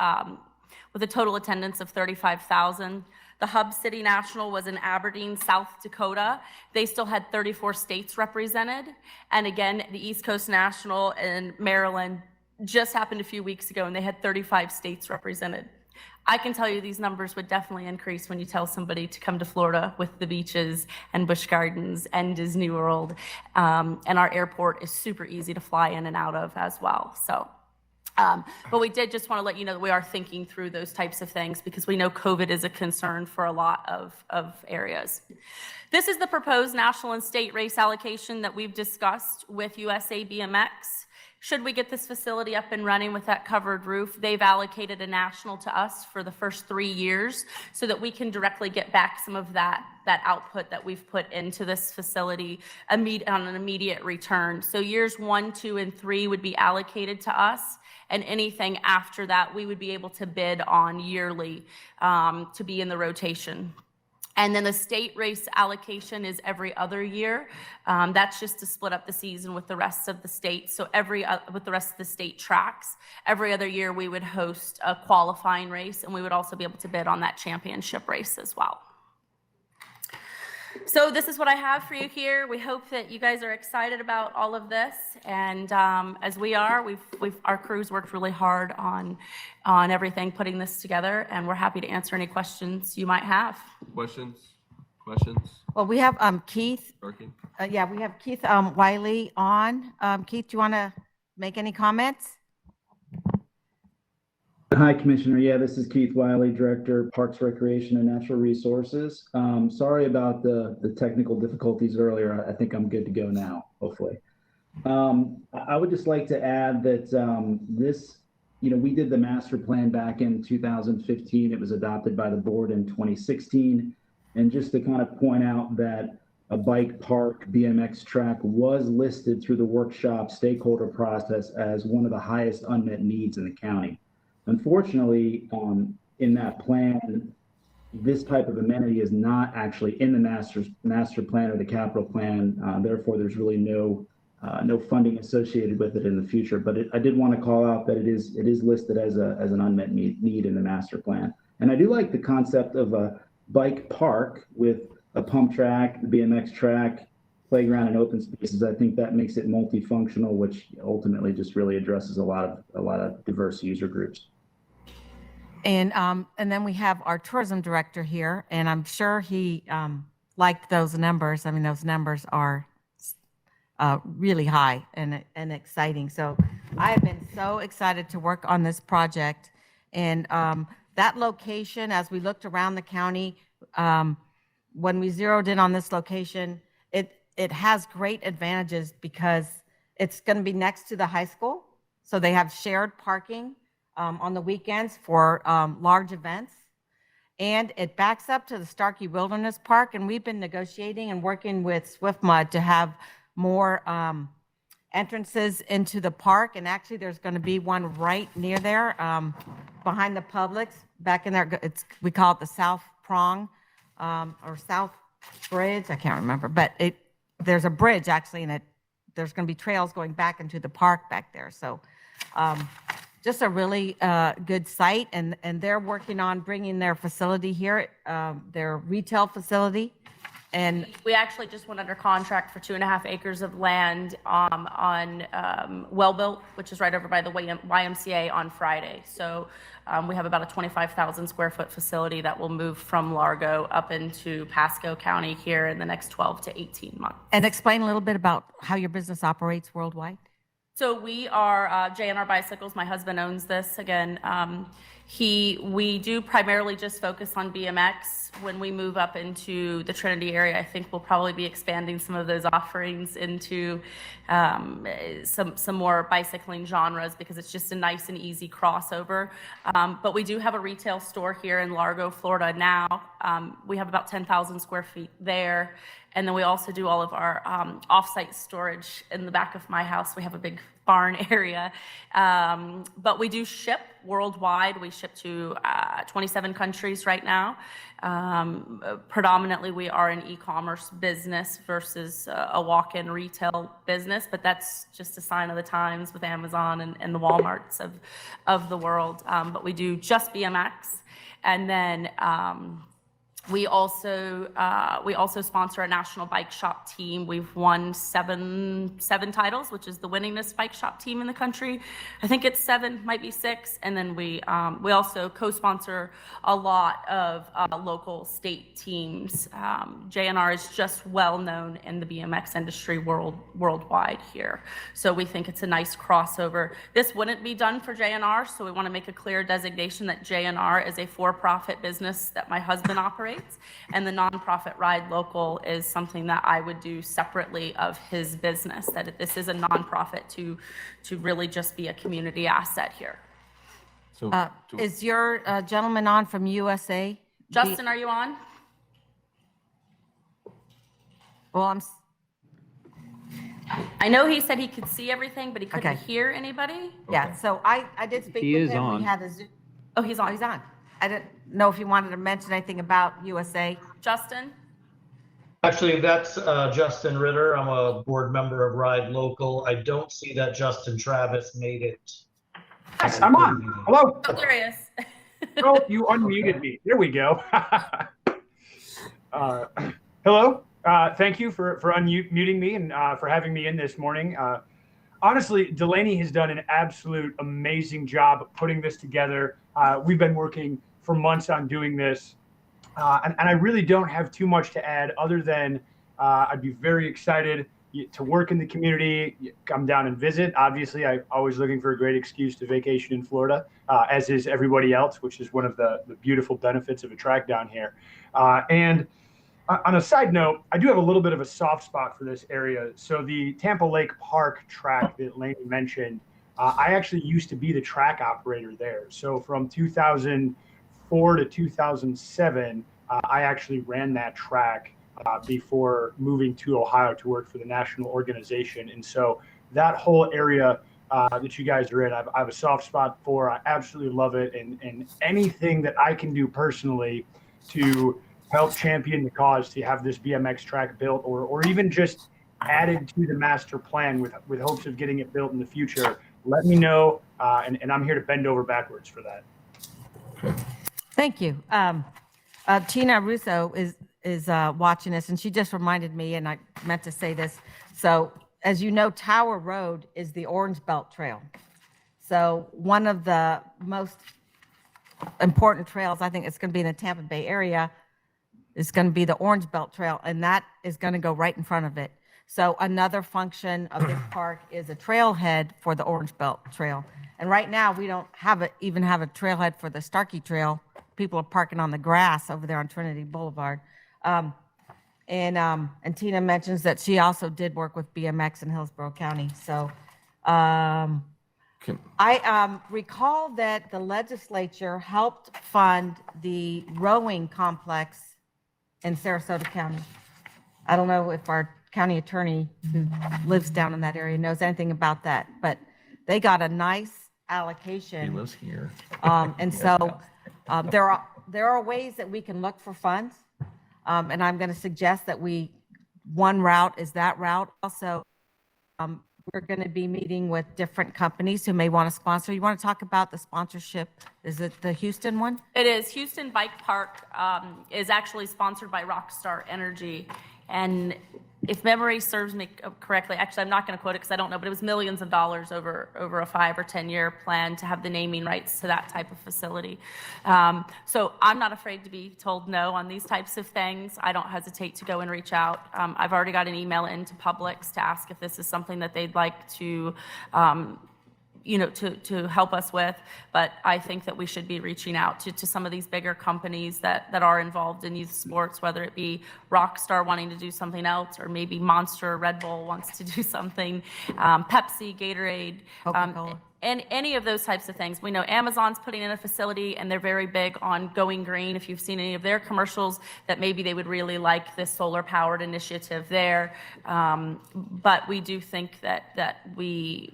with a total attendance of 35,000. The Hub City National was in Aberdeen, South Dakota. They still had 34 states represented. And again, the East Coast National in Maryland just happened a few weeks ago, and they had 35 states represented. I can tell you these numbers would definitely increase when you tell somebody to come to Florida with the beaches and Busch Gardens and Disney World. And our airport is super easy to fly in and out of as well. So, but we did just want to let you know that we are thinking through those types of things because we know COVID is a concern for a lot of areas. This is the proposed national and state race allocation that we've discussed with USA BMX. Should we get this facility up and running with that covered roof, they've allocated a national to us for the first 3 years so that we can directly get back some of that output that we've put into this facility on an immediate return. So years 1, 2, and 3 would be allocated to us, and anything after that we would be able to bid on yearly to be in the rotation. And then the state race allocation is every other year. That's just to split up the season with the rest of the state. So with the rest of the state tracks, every other year we would host a qualifying race, and we would also be able to bid on that championship race as well. So this is what I have for you here. We hope that you guys are excited about all of this, and as we are, our crew's worked really hard on everything, putting this together, and we're happy to answer any questions you might have. Questions? Well, we have Keith. Starkey? Yeah, we have Keith Wiley on. Keith, do you want to make any comments? Hi, Commissioner. Yeah, this is Keith Wiley, Director, Parks, Recreation, and Natural Resources. Sorry about the technical difficulties earlier. I think I'm good to go now, hopefully. I would just like to add that we did the master plan back in 2015. It was adopted by the board in 2016. And just to kind of point out that a bike park BMX track was listed through the workshop stakeholder process as one of the highest unmet needs in the county. Unfortunately, in that plan, this type of amenity is not actually in the master plan or the capital plan. Therefore, there's really no funding associated with it in the future. But I did want to call out that it is listed as an unmet need in the master plan. And I do like the concept of a bike park with a pump track, BMX track, playground, and open spaces. I think that makes it multifunctional, which ultimately just really addresses a lot of diverse user groups. And then we have our tourism director here, and I'm sure he liked those numbers. I mean, those numbers are really high and exciting. So I have been so excited to work on this project. And that location, as we looked around the county, when we zeroed in on this location, it has great advantages because it's going to be next to the high school. So they have shared parking on the weekends for large events. And it backs up to the Starkey Wilderness Park. And we've been negotiating and working with SwiftMud to have more entrances into the park. And actually, there's going to be one right near there behind the Publix back in there. We call it the South Prong or South Bridge. I can't remember. But there's a bridge, actually, and there's going to be trails going back into the park back there. So just a really good site, and they're working on bringing their facility here, their retail facility. And we actually just went under contract for 2.5 acres of land on Wellbuilt, which is right over by the YMCA on Friday. So we have about a 25,000 square foot facility that will move from Largo up into Pasco County here in the next 12 to 18 months. And explain a little bit about how your business operates worldwide. So we are JNR Bicycles. My husband owns this. Again, we do primarily just focus on BMX. When we move up into the Trinity area, I think we'll probably be expanding some of those offerings into some more bicycling genres because it's just a nice and easy crossover. But we do have a retail store here in Largo, Florida now. We have about 10,000 square feet there. And then we also do all of our off-site storage in the back of my house. We have a big barn area. But we do ship worldwide. We ship to 27 countries right now. Predominantly, we are an e-commerce business versus a walk-in retail business, but that's just a sign of the times with Amazon and the Walmarts of the world. But we do just BMX. And then We also sponsor a national bike shop team. We've won seven titles, which is the winningest bike shop team in the country. I think it's 7, might be 6. And then we also co-sponsor a lot of local state teams. JNR is just well known in the BMX industry worldwide here. So we think it's a nice crossover. This wouldn't be done for JNR, so we want to make a clear designation that JNR is a for-profit business that my husband operates. And the nonprofit Ride Local is something that I would do separately of his business, that this is a nonprofit to really just be a community asset here. So, Is your gentleman on from USA? Justin, are you on? Well, I know he said he could see everything, but he couldn't hear anybody. Yeah, so I did speak He with is him. on. We had a Zoom. Oh, he's on. He's on. I didn't know if you wanted to mention anything about USA. Justin? Actually, that's Justin Ritter. I'm a board member of Ride Local. I don't see that Justin Travis made it. Yes, I'm on. Hello. Oh, there he is. Oh, you unmuted me. There we go. Hello. Thank you for unmuting me and for having me in this morning. Honestly, Delaney has done an absolute amazing job of putting this together. We've been working for months on doing this. And I really don't have too much to add other than I'd be very excited to work in the community, come down and visit. Obviously, I'm always looking for a great excuse to vacation in Florida, as is everybody else, which is one of the beautiful benefits of a track down here. And on a side note, I do have a little bit of a soft spot for this area. So the Tampa Lake Park track that Laney mentioned, I actually used to be the track operator there. So from 2004 to 2007, I actually ran that track before moving to Ohio to work for the national organization. And so that whole area that you guys are in, I have a soft spot for. I absolutely love it. And anything that I can do personally to help champion the cause to have this BMX track built or even just added to the master plan with hopes of getting it built in the future, let me know. And I'm here to bend over backwards for that. Thank you. Tina Russo is watching this, and she just reminded me, and I meant to say this. So as you know, Tower Road is the Orange Belt Trail. So one of the most important trails, I think it's going to be in the Tampa Bay area, is going to be the Orange Belt Trail, and that is going to go right in front of it. So another function of this park is a trailhead for the Orange Belt Trail. And right now, we don't even have a trailhead for the Starkey Trail. People are parking on the grass over there on Trinity Boulevard. And Tina mentions that she also did work with BMX in Hillsborough County. So I recall that the legislature helped fund the rowing complex in Sarasota County. I don't know if our county attorney who lives down in that area knows anything about that, but they got a nice allocation. He lives here. And so there are ways that we can look for funds. And I'm going to suggest that one route is that route. Also, we're going to be meeting with different companies who may want to sponsor. You want to talk about the sponsorship? Is it the Houston one? It is. Houston Bike Park is actually sponsored by Rockstar Energy. And if memory serves me correctly, actually, I'm not going to quote it because I don't know, but it was millions of dollars over a 5 or 10 year plan to have the naming rights to that type of facility. So I'm not afraid to be told no on these types of things. I don't hesitate to go and reach out. I've already got an email into Publix to ask if this is something that they'd like to to help us with, but I think that we should be reaching out to some of these bigger companies that are involved in youth sports, whether it be Rockstar wanting to do something else, or maybe Monster or Red Bull wants to do something, Pepsi, Gatorade, Coca-Cola. and any of those types of things. We know Amazon's putting in a facility and they're very big on going green. If you've seen any of their commercials, that maybe they would really like this solar powered initiative there. But we do think that we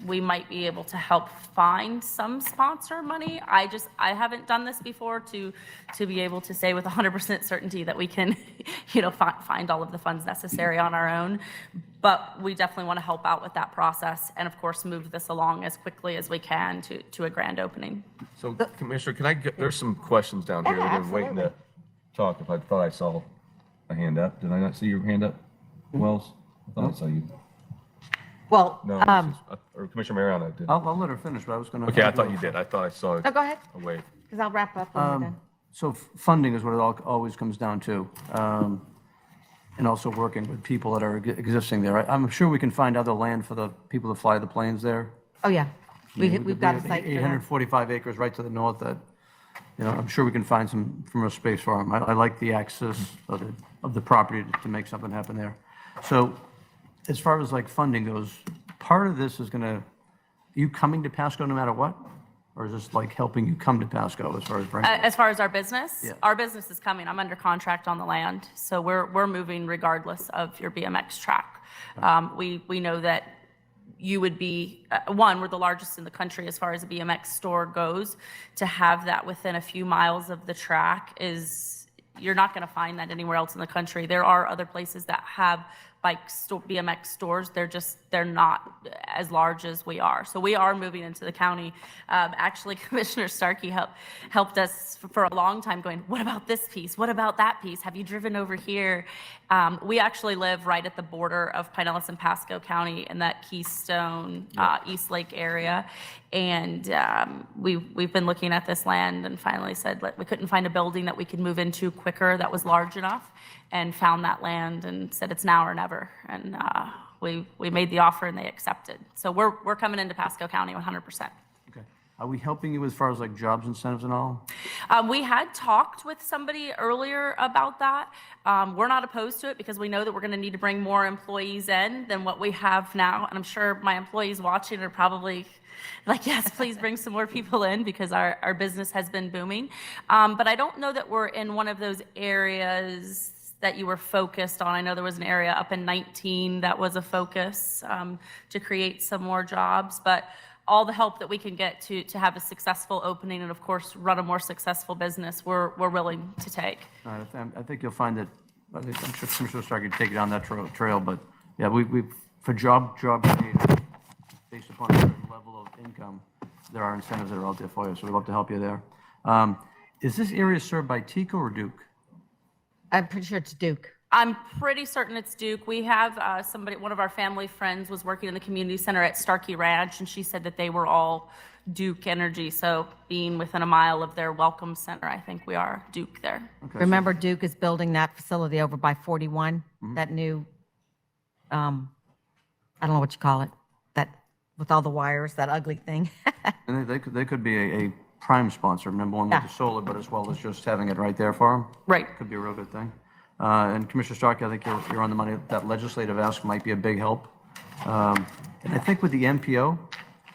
might be able to help find some sponsor money. I haven't done this before to be able to say with 100% certainty that we can, find all of the funds necessary on our own. But we definitely want to help out with that process and of course move this along as quickly as we can to a grand opening. So Commissioner, can I get, there's some questions down here that I've been waiting to talk if I thought I saw a hand up. Did I not see your hand up, Wells? I thought I saw you. Well, No, or Commissioner Mariano did. I'll let her finish, but I was going to. Okay, I thought you did. I thought I saw no, go ahead, a wave. because I'll wrap up when you're done. So funding is what it always comes down to. And also working with people that are existing there. I'm sure we can find other land for the people to fly the planes there. Oh, yeah. We've got a site for that. 845 acres right to the north that, I'm sure we can find some space for them. I like the access of the property to make something happen there. So as far as like funding goes, part of this is you coming to Pasco no matter what? Or is this like helping you come to Pasco as far as bringing? As far as our business, Yeah. our business is coming. I'm under contract on the land, so we're moving regardless of your BMX track. We know that you would be, we're the largest in the country as far as a BMX store goes. To have that within a few miles of the track you're not going to find that anywhere else in the country. There are other places that have BMX stores. They're not as large as we are. So we are moving into the county. Actually, Commissioner Starkey helped us for a long time going, what about this piece? What about that piece? Have you driven over here? We actually live right at the border of Pinellas and Pasco County in that Keystone, East Lake area. And we've been looking at this land and finally said we couldn't find a building that we could move into quicker that was large enough, and found that land and said it's now or never. And we made the offer and they accepted. So we're coming into Pasco County 100%. Okay. Are we helping you as far as like jobs incentives and all? We had talked with somebody earlier about that. We're not opposed to it because we know that we're going to need to bring more employees in than what we have now. And I'm sure my employees watching are probably like, yes, please bring some more people in because our business has been booming. But I don't know that we're in one of those areas that you were focused on. I know there was an area up in 19 that was a focus to create some more jobs, but all the help that we can get to have a successful opening and of course run a more successful business, we're willing to take. All right, I think you'll find that, I'm sure Commissioner Starkey can take it down that trail, but yeah, we for job creation, based upon a certain level of income, there are incentives that are out there for you, so we'd love to help you there. Is this area served by TICO or Duke? I'm pretty sure it's Duke. I'm pretty certain it's Duke. We have one of our family friends was working in the community center at Starkey Ranch, and she said that they were all Duke Energy. So being within a mile of their welcome center, I think we are Duke there. Okay, remember, Duke is building that facility over by 41, that new, I don't know what you call it, that with all the wires, that ugly thing. And they could be a prime sponsor, number one with the solar, but as well as just having it right there for them. Right. Could be a real good thing. And Commissioner Starkey, I think you're on the money. That legislative ask might be a big help. And I think with the MPO,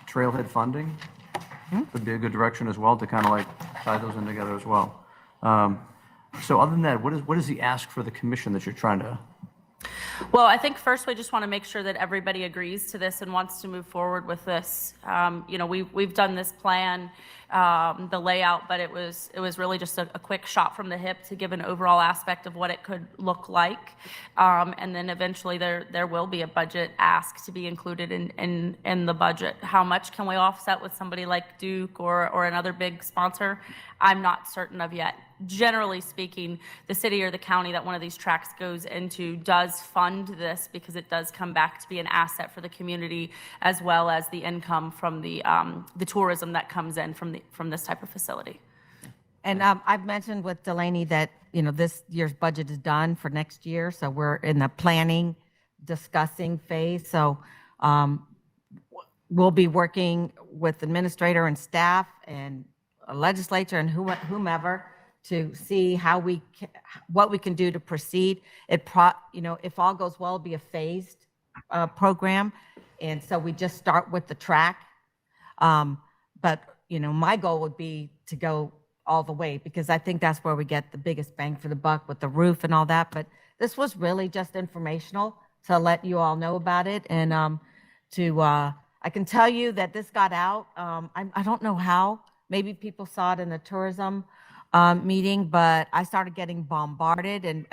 trailhead funding, could be a good direction as well to kind of like tie those in together as well. So other than that, what is the ask for the commission that you're trying to? Well, I think first we just want to make sure that everybody agrees to this and wants to move forward with this. We've done this plan, the layout, but it was really just a quick shot from the hip to give an overall aspect of what it could look like. And then eventually there will be a budget ask to be included in the budget. How much can we offset with somebody like Duke or another big sponsor? I'm not certain of yet. Generally speaking, the city or the county that one of these tracks goes into does fund this because it does come back to be an asset for the community as well as the income from the tourism that comes in from this type of facility. And I've mentioned with Delaney that, this year's budget is done for next year. So we're in the planning, discussing phase. So we'll be working with administrator and staff and legislature and whomever to see what we can do to proceed. If all goes well, it'll be a phased program. And so we just start with the track. But my goal would be to go all the way because I think that's where we get the biggest bang for the buck with the roof and all that. But this was really just informational to let you all know about it. And I can tell you that this got out. I don't know how. Maybe people saw it in the tourism meeting, but I started getting bombarded, and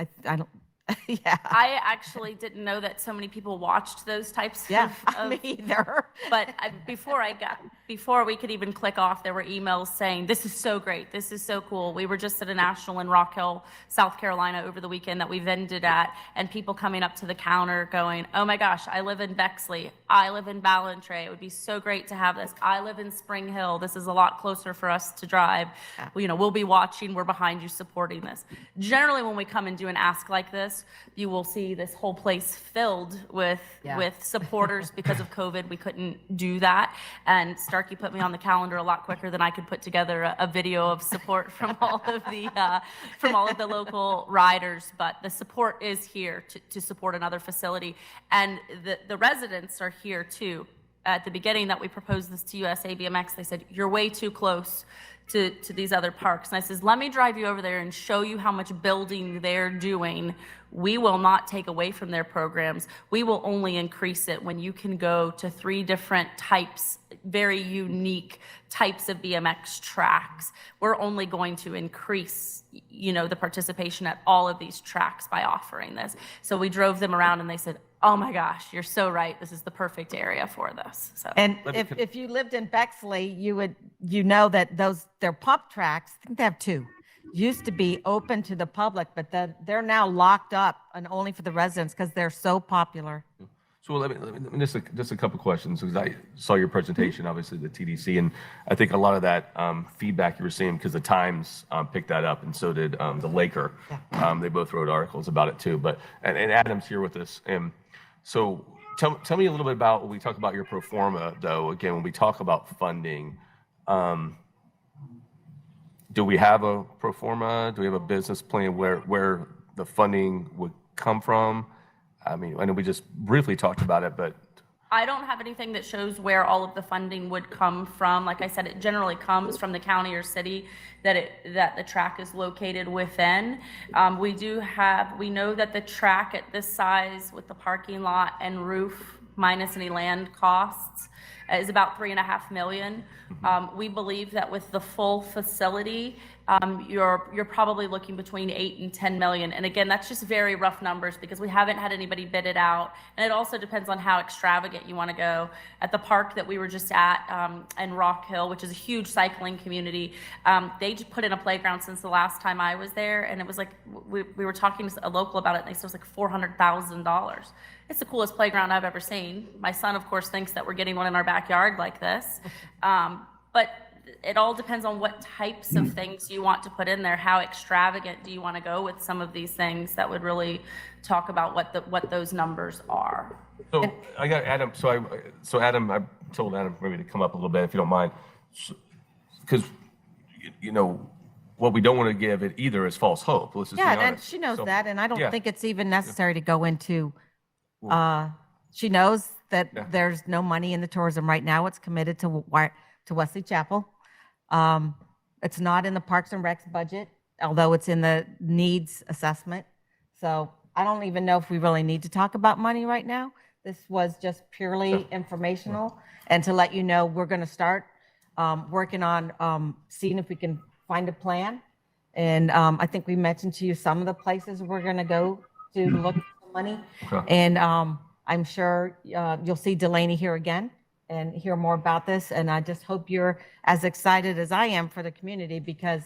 Yeah. I actually didn't know that so many people watched those types Yeah, of me either. But before we could even click off, there were emails saying, this is so great, this is so cool. We were just at a national in Rock Hill, South Carolina over the weekend that we vended at, and people coming up to the counter going, oh my gosh, I live in Bexley, I live in Ballantrae, it would be so great to have this. I live in Spring Hill, this is a lot closer for us to drive. We'll be watching, we're behind you supporting this. Generally, when we come and do an ask like this, you will see this whole place filled with supporters. Because of COVID, we couldn't do that. And Starkey put me on the calendar a lot quicker than I could put together a video of support from all of the local riders. But the support is here to support another facility. And the residents are here too. At the beginning that we proposed this to USA BMX, they said, you're way too close to these other parks. And I says, let me drive you over there and show you how much building they're doing. We will not take away from their programs. We will only increase it when you can go to 3 different types, very unique types of BMX tracks. We're only going to increase, the participation at all of these tracks by offering this. So we drove them around and they said, oh my gosh, you're so right. This is the perfect area for this. So. And if you lived in Bexley, you know that their pump tracks, I think they have 2, used to be open to the public, but they're now locked up and only for the residents because they're so popular. So let me just a couple questions, because I saw your presentation, obviously the TDC, and I think a lot of that feedback you were seeing, because the Times picked that up, and so did the Laker. They both wrote articles about it too. But and Adam's here with us, and so tell me a little bit about when we talk about your pro forma, though. Again, when we talk about funding, do we have a pro forma? Do we have a business plan where the funding would come from? I mean, I know we just briefly talked about it, but I don't have anything that shows where all of the funding would come from. Like I said, it generally comes from the county or city that the track is located within. We know that the track at this size with the parking lot and roof minus any land costs is about $3.5 million. We believe that with the full facility, you're probably looking between 8 and 10 million. And again, that's just very rough numbers because we haven't had anybody bid it out. And it also depends on how extravagant you want to go. At the park that we were just at in Rock Hill, which is a huge cycling community, they just put in a playground since the last time I was there. And it was like, we were talking to a local about it, and they said it was like $400,000. It's the coolest playground I've ever seen. My son, of course, thinks that we're getting one in our backyard like this. But it all depends on what types of things you want to put in there. How extravagant do you want to go with some of these things that would really talk about what those numbers are? So I got Adam. So Adam, I told Adam maybe to come up a little bit if you don't mind, because what we don't want to give it either is false hope. Let's just be honest. And she knows that, and I don't yeah. think it's even necessary to go into. She knows that there's no money in the tourism right now. It's committed to Wesley Chapel. It's not in the Parks and Recs budget, although it's in the needs assessment. So I don't even know if we really need to talk about money right now. This was just purely informational and to let you know we're going to start working on seeing if we can find a plan. And I think we mentioned to you some of the places we're going to go to look for money. And I'm sure you'll see Delaney here again and hear more about this. And I just hope you're as excited as I am for the community because,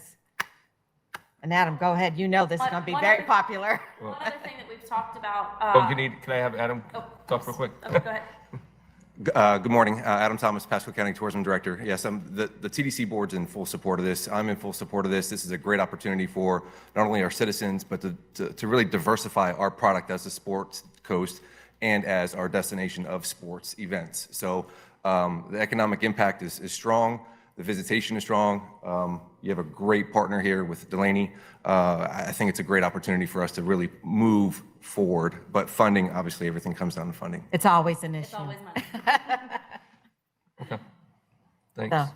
and Adam, go ahead. You know this is going to be very popular. One other thing that we've talked about. Can I have Adam talk real quick? Go ahead. Good morning. Adam Thomas, Pasco County Tourism Director. Yes, the TDC board's in full support of this. I'm in full support of this. This is a great opportunity for not only our citizens, but to really diversify our product as a sports coast and as our destination of sports events. So the economic impact is strong. The visitation is strong. You have a great partner here with Delaney. I think it's a great opportunity for us to really move forward, but funding, obviously, everything comes down to funding. It's always an issue. It's always money. Okay. Thanks.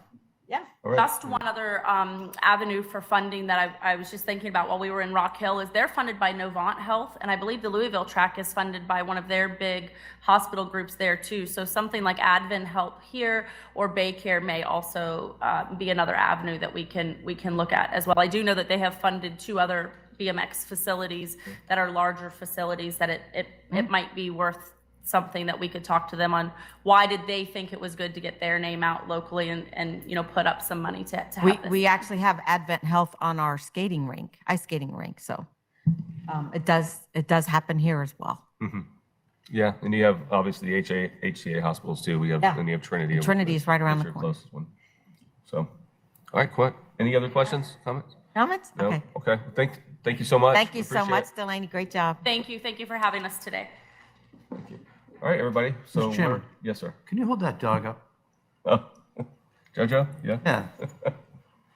Yeah. All right. Just one other avenue for funding that I was just thinking about while we were in Rock Hill is they're funded by Novant Health, and I believe the Louisville track is funded by one of their big hospital groups there too. So something like Advent Help here or Baycare may also be another avenue that we can look at as well. I do know that they have funded 2 other BMX facilities that are larger facilities, that it might be worth something that we could talk to them on. Why did they think it was good to get their name out locally and put up some money to have this? We actually have Advent Health on our skating rink, ice skating rink, so it does happen here as well. Yeah, and you have obviously the HCA hospitals too. We have, Yeah. and you have Trinity. Trinity's right around That's the your corner. closest one. So, all right, Quinn. Any other questions, comments? Comments? No? Okay. Okay. Thank you so much. Thank you so Appreciate much, it. Delaney. Great job. Thank you for having us today. All right, everybody. So, Mr. Chairman. yes, sir. Can you hold that dog up? Oh, JoJo? Yeah. Yeah.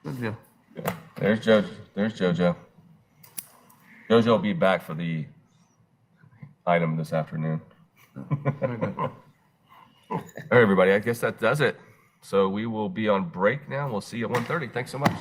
Good deal. There's JoJo. There's JoJo. JoJo will be back for the item this afternoon. All right, everybody. I guess that does it. So we will be on break now. We'll see you at 1:30. Thanks so much.